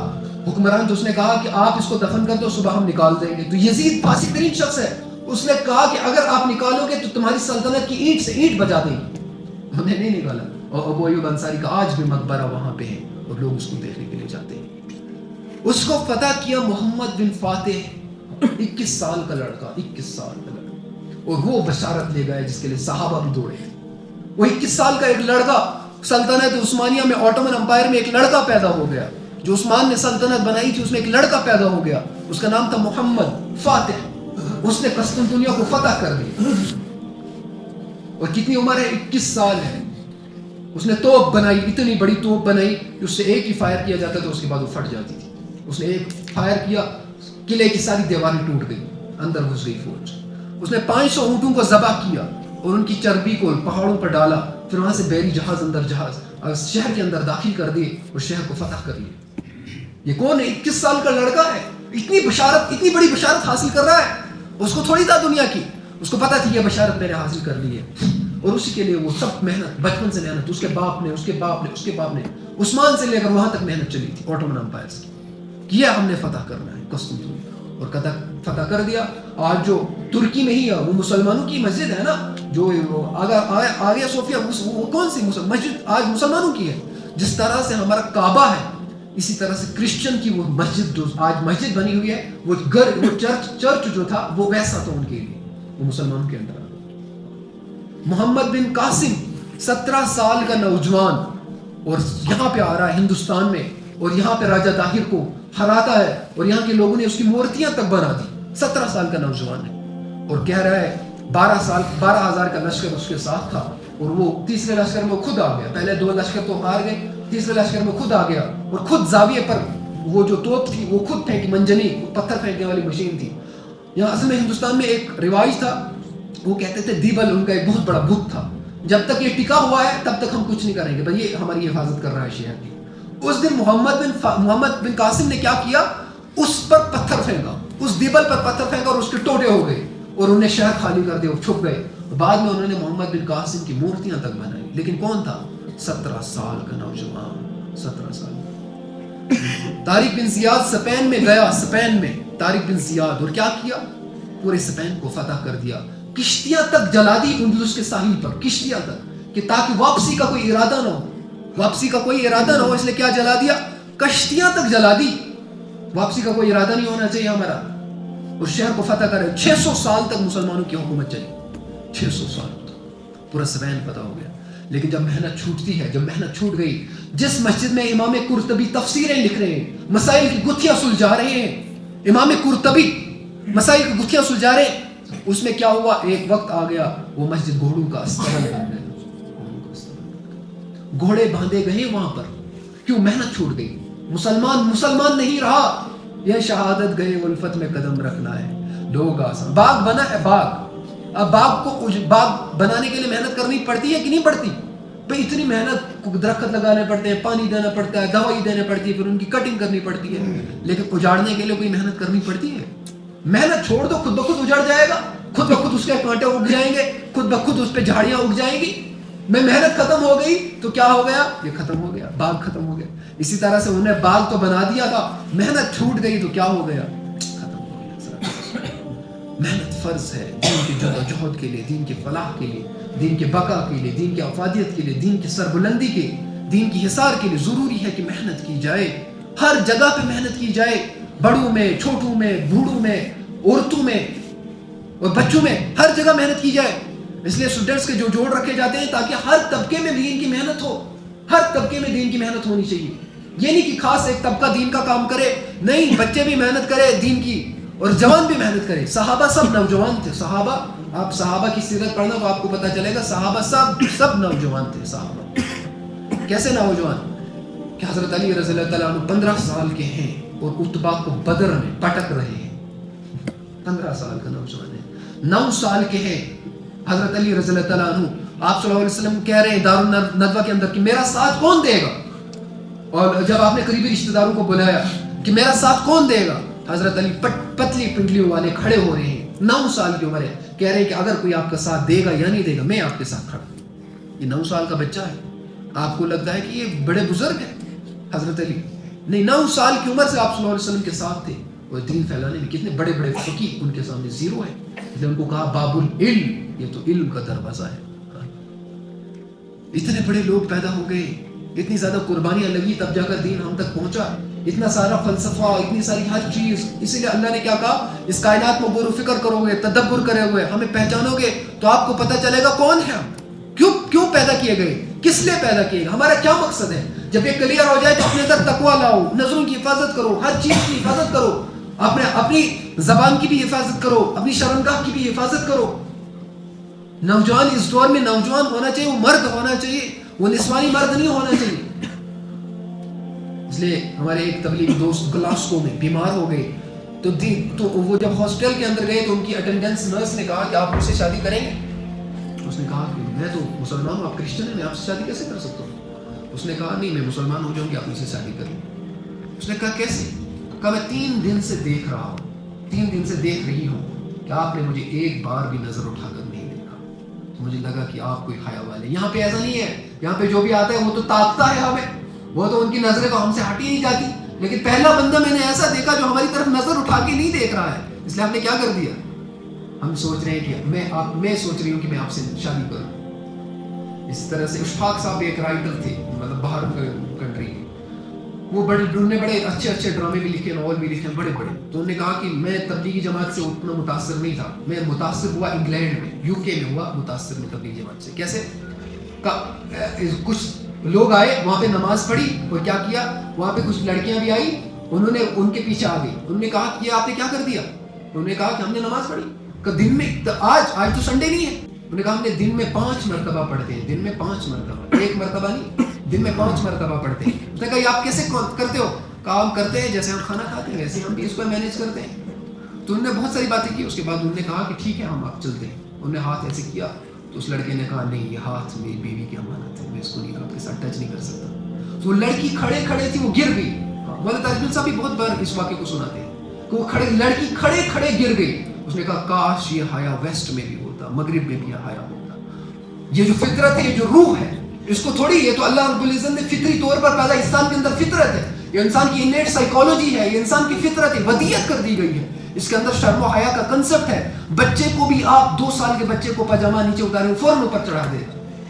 حکمران, جو اس نے کہا کہ آپ اس کو دفن کر دو, صبح ہم نکال دیں گے. تو یزید فاسق ترین شخص ہے, اس نے کہا کہ اگر آپ نکالو گے تو تمہاری سلطنت کی اینٹ سے اینٹ بجا دیں گے. انہوں نے نہیں نکالا. اور ابو ایوب انصاری کا آج بھی مقبرہ وہاں پہ ہے اور لوگ اس کو دیکھنے کے لیے جاتے ہیں. اس کو فتح کیا محمد بن فاتح, 21 سال کا لڑکا, 21 سال کا لڑکا, اور وہ بشارت لے گئے جس کے لیے صحابہ بھی دوڑے. وہ 21 سال کا ایک لڑکا, سلطنت عثمانیہ میں, آٹومن امپائر میں ایک لڑکا پیدا ہو گیا. جو عثمان نے سلطنت بنائی تھی اس میں ایک لڑکا پیدا ہو گیا, اس کا نام تھا محمد فاتح. اس نے قسطنطنیہ کو فتح کر دیا. اور کتنی عمر ہے, 21 سال ہے. اس نے توپ بنائی, اتنی بڑی توپ بنائی کہ اس سے ایک ہی فائر کیا جاتا تھا, اس کے بعد وہ پھٹ جاتی تھی. اس نے ایک فائر کیا, قلعے کی ساری دیواریں ٹوٹ گئی, اندر گھس گئی فوج. اس نے 500 اونٹوں کو ذبح کیا اور ان کی چربی کو پہاڑوں پر ڈالا. پھر وہاں سے بحری جہاز اندر جہاز شہر کے اندر داخل کر دیے اور شہر کو فتح کر لیا. یہ کون ہے؟ 21 سال کا لڑکا ہے, اتنی بشارت, اتنی بڑی بشارت حاصل کر رہا ہے. اس کو تھوڑی تھا دنیا کی, اس کو پتا تھی یہ بشارت میں نے حاصل کر لی ہے. اور اسی کے لیے وہ سب محنت, بچپن سے محنت, اس کے باپ نے, اس کے باپ نے, اس کے باپ نے, عثمان سے لے کر وہاں تک محنت چلی تھی. آٹومن امپائر سے کیا ہم نے فتح کرنا ہے قسطنطنیہ, اور فتح کر دیا. آج جو ترکی میں ہی ہے وہ مسلمانوں کی مسجد ہے نا, جو آگیا صوفیہ, وہ کون سی مسجد آج مسلمانوں کی ہے. جس طرح سے ہمارا کعبہ ہے, اسی طرح سے کرسچن کی وہ مسجد جو آج مسجد بنی ہوئی ہے, وہ چرچ جو تھا وہ ویسا تھا ان کے لیے, وہ مسلمانوں کے اندر. محمد بن قاسم 17 سال کا نوجوان, اور یہاں پہ آ رہا ہے ہندوستان میں, اور یہاں پہ راجہ طاہر کو ہراتا ہے, اور یہاں کے لوگوں نے اس کی مورتیاں تک بنا دی. 17 سال کا نوجوان ہے, اور کہہ رہا ہے 12,000 کا لشکر اس کے ساتھ تھا, اور وہ تیسرے لشکر میں خود آ گیا. پہلے 2 لشکر تو ہار گئے, تیسرے لشکر میں خود آ گیا, اور خود زاویے پر وہ جو توپ تھی وہ خود پھینکی, منجنی, پتھر پھینکنے والی مشین تھی. یہاں اصل میں ہندوستان میں ایک رواج تھا, وہ کہتے تھے دیبل ان کا ایک بہت بڑا بت تھا, جب تک یہ ٹکا ہوا ہے تب تک ہم کچھ نہیں کریں گے, بھائی یہ ہماری حفاظت کر رہا ہے شہر کی. اس دن محمد بن قاسم نے کیا کیا, اس پر پتھر پھینکا, اس دیبل پر پتھر پھینکا, اور اس کے ٹوٹے ہو گئے, اور انہیں شہر خالی کر دیا, چھپ گئے. بعد میں انہوں نے محمد بن قاسم کی مورتیاں تک بنائی. لیکن کون تھا؟ 17 سال کا نوجوان, 17 سال. طارق بن زیاد اسپین میں گیا, اسپین میں طارق بن زیاد, اور کیا کیا, پورے اسپین کو فتح کر دیا. کشتیاں تک جلا دی اندلس کے ساحل پر, کشتیاں تک, کہ تاکہ واپسی کا کوئی ارادہ نہ ہو, واپسی کا کوئی ارادہ نہ ہو, اس لیے کیا جلا دیا, کشتیاں تک جلا دی. واپسی کا کوئی ارادہ نہیں ہونا چاہیے ہمارا, اور شہر کو فتح کرے. 600 سال تک مسلمانوں کی حکومت چلی, 600 سال تک پورا اسپین فتح ہو گیا. لیکن جب محنت چھوٹتی ہے, جب محنت چھوٹ گئی, جس مسجد میں امام قرطبی تفسیریں لکھ رہے ہیں, مسائل کی گتھیاں سلجھا رہے ہیں, امام قرطبی مسائل کی گتھیاں سلجھا رہے ہیں, اس میں کیا ہوا, ایک وقت آ گیا وہ مسجد گھوڑوں کا استبل بن گئی. گھوڑے باندھے گئے وہاں پر, کیوں؟ محنت چھوٹ گئی. مسلمان نہیں رہا. یہ شہادت گئے الفت میں قدم رکھنا ہے, لوگ آسان. باغ بنا ہے, باغ, اب باغ بنانے کے لیے محنت کرنی پڑتی ہے کہ نہیں پڑتی؟ بھائی اتنی محنت, درخت لگانے پڑتے ہیں, پانی دینا پڑتا ہے, دوائی دینے پڑتی ہے, پھر ان کی کٹنگ کرنی پڑتی ہے. لیکن اجاڑنے کے لیے کوئی محنت کرنی پڑتی ہے؟ محنت چھوڑ دو, خود بخود اجڑ جائے گا, خود بخود اس کے کانٹے اگ جائیں گے, خود بخود اس پہ جھاڑیاں اگ جائیں گی. میں محنت ختم ہو گئی تو کیا ہو گیا, یہ ختم ہو گیا, باغ ختم ہو گیا. اسی طرح سے انہیں باغ تو بنا دیا تھا, محنت چھوٹ گئی تو کیا ہو گیا, ختم ہو گیا. محنت فرض ہے دین کی جدوجہد کے لیے, دین کی فلاح کے لیے, دین کے بقا کے لیے, دین کی افادیت کے لیے, دین کی سربلندی کے, دین کی حصار کے لیے ضروری ہے کہ محنت کی جائے. ہر جگہ پہ محنت کی جائے, بڑوں میں, چھوٹوں میں, بوڑھوں میں, عورتوں میں اور بچوں میں, ہر جگہ محنت کی جائے. اس لیے اسٹوڈنٹس کے جو جوڑ رکھے جاتے ہیں تاکہ ہر طبقے میں دین کی محنت ہو, ہر طبقے میں دین کی محنت ہونی چاہیے. یہ نہیں کہ خاص ایک طبقہ دین کا کام کرے، نہیں، بچے بھی محنت کرے دین کی اور جوان بھی محنت کرے. صحابہ سب نوجوان تھے. صحابہ، آپ صحابہ کی سیرت پڑھنا تو آپ کو پتہ چلے گا، صحابہ سب نوجوان تھے. صحابہ کیسے نوجوان کہ حضرت علی رضی اللہ تعالیٰ عنہ 15 سال کے ہیں اور عتبہ کو بدر میں پٹک رہے ہیں. 15 سال کا نوجوان ہے. 9 سال کے ہیں حضرت علی رضی اللہ تعالیٰ عنہ. آپ صلی اللہ علیہ وسلم کہہ رہے ہیں دارالندوہ کے اندر کہ میرا ساتھ کون دے گا، اور جب آپ نے قریبی رشتہ داروں کو بلایا کہ میرا ساتھ کون دے گا، حضرت علی پتلی پنڈلیوں والے کھڑے ہو رہے ہیں. 9 سال کی عمر ہے. کہہ رہے ہیں کہ اگر کوئی آپ کا ساتھ دے گا یا نہیں دے گا، میں آپ کے ساتھ کھڑا ہوں. یہ 9 سال کا بچہ ہے. آپ کو لگتا ہے کہ یہ بڑے بزرگ ہیں حضرت علی، نہیں، 9 سال کی عمر سے آپ صلی اللہ علیہ وسلم کے ساتھ تھے. اور دین پھیلانے میں کتنے بڑے بڑے فقیہ ان کے سامنے زیرو ہے. اس نے ان کو کہا باب العلم، یہ تو علم کا دروازہ ہے. اتنے بڑے لوگ پیدا ہو گئے، اتنی زیادہ قربانیاں لگی، تب جا کر دین ہم تک پہنچا. اتنا سارا فلسفہ، اتنی ساری ہر چیز. اسی لیے اللہ نے کیا کہا، اس کائنات میں غور و فکر کرو گے، تدبر کرے ہوئے، ہمیں پہچانو گے تو آپ کو پتہ چلے گا کون ہے ہم، کیوں پیدا کیے گئے، کس لیے پیدا کیے گئے، ہمارا کیا مقصد ہے. جب یہ کلیئر ہو جائے تو اپنے اندر تقویٰ لاؤ، نظروں کی حفاظت کرو، ہر چیز کی حفاظت کرو، اپنی زبان کی بھی حفاظت کرو، اپنی شرمگاہ کی بھی حفاظت کرو. نوجوان اس دور میں نوجوان ہونا چاہیے، وہ مرد ہونا چاہیے، وہ نسوانی مرد نہیں ہونا چاہیے. اس لیے ہمارے ایک تبلیغی دوست گلاسکو میں بیمار ہو گئے تو وہ جب ہاسپٹل کے اندر گئے تو ان کی اٹینڈنس نرس نے کہا کہ آپ مجھ سے شادی کریں گے. اس نے کہا کہ میں تو مسلمان ہوں، آپ کرسچن ہیں، میں آپ سے شادی کیسے کر سکتا ہوں. اس نے کہا نہیں، میں مسلمان ہو جاؤں گی، آپ مجھ سے شادی کریں. اس نے کہا کیسے؟ کہا میں 3 دن سے دیکھ رہا ہوں، 3 دن سے دیکھ رہی ہوں کہ آپ نے مجھے ایک بار بھی نظر اٹھا کر نہیں دیکھا. تو مجھے لگا کہ آپ کوئی حیا والے. یہاں پہ ایسا نہیں ہے، یہاں پہ جو بھی آتا ہے وہ تو تاکتا ہے ہمیں، وہ تو ان کی نظریں تو ہم سے ہٹ ہی نہیں جاتی. لیکن پہلا بندہ میں نے ایسا دیکھا جو ہماری طرف نظر اٹھا کے نہیں دیکھ رہا ہے. اس لیے ہم نے کیا کر دیا، ہم سوچ رہے ہیں کہ میں سوچ رہی ہوں کہ میں آپ سے شادی کروں. اس طرح سے اشفاق صاحب ایک رائٹر تھے، مطلب باہر کنٹری کے، وہ انہوں نے بڑے اچھے ڈرامے بھی لکھے، ناول بھی لکھے بڑے. تو انہوں نے کہا کہ میں تبلیغی جماعت سے اتنا متاثر نہیں تھا، میں متاثر ہوا انگلینڈ میں، UK میں ہوا متاثر میں تبلیغی جماعت سے. کیسے؟ کچھ لوگ آئے وہاں پہ نماز پڑھی اور کیا کیا، وہاں پہ کچھ لڑکیاں بھی آئی، انہوں نے ان کے پیچھے آ گئی. انہوں نے کہا کہ آپ نے کیا کر دیا؟ انہوں نے کہا کہ ہم نے نماز پڑھی. کہ دن میں آج تو سنڈے نہیں ہے. انہوں نے کہا ہم نے دن میں 5 مرتبہ پڑھتے ہیں، دن میں 5 مرتبہ، 1 مرتبہ نہیں، دن میں 5 مرتبہ پڑھتے ہیں. اس نے کہا یہ آپ کیسے کرتے ہو؟ کہا ہم کرتے ہیں جیسے ہم کھانا کھاتے ہیں ویسے ہم بھی اس کو مینیج کرتے ہیں. تو انہوں نے بہت ساری باتیں کی. اس کے بعد انہوں نے کہا کہ ٹھیک ہے ہم آپ چلتے ہیں. انہوں نے ہاتھ ایسے کیا تو اس لڑکے نے کہا نہیں، یہ ہاتھ میری بیوی کی امانت ہے، میں اس کو نہیں آپ کے ساتھ ٹچ نہیں کر سکتا. تو وہ لڑکی کھڑے تھی، وہ گر گئی. مولانا تاج صاحب بھی بہت بار اس واقعے کو سناتے ہیں کہ وہ لڑکی کھڑے گر گئی. اس نے کہا کاش یہ حیا ویسٹ میں بھی ہوتا، مغرب میں بھی یہ حیا ہوتا. یہ جو فطرت ہے، یہ جو روح ہے، اس کو تھوڑی، یہ تو اللہ رب العزت نے فطری طور پر پیدا، انسان کے اندر فطرت ہے، یہ انسان کی انیٹ سائیکالوجی ہے، یہ انسان کی فطرت ہے، ودیت کر دی گئی ہے. اس کے اندر شرم و حیا کا کنسپٹ ہے. بچے کو بھی آپ 2 سال کے بچے کو پاجامہ نیچے اتارے فوراً اوپر چڑھا دے.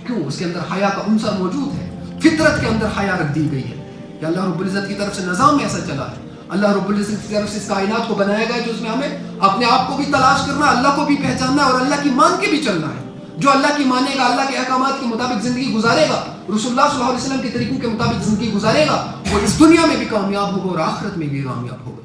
کیوں؟ اس کے اندر حیا کا عنصر موجود ہے. فطرت کے اندر حیا رکھ دی گئی ہے. کہ اللہ رب العزت کی طرف سے نظام ایسا چلا ہے. اللہ رب العزت کی طرف سے اس کائنات کو بنایا گیا ہے جو اس میں ہمیں اپنے آپ کو بھی تلاش کرنا ہے، اللہ کو بھی پہچاننا ہے اور اللہ کی مان کے بھی چلنا ہے. جو اللہ کی مانے گا، اللہ کے احکامات کے مطابق زندگی گزارے گا، رسول اللہ صلی اللہ علیہ وسلم کے طریقوں کے مطابق زندگی گزارے گا، وہ اس دنیا میں بھی کامیاب ہوگا اور آخرت میں بھی کامیاب ہوگا.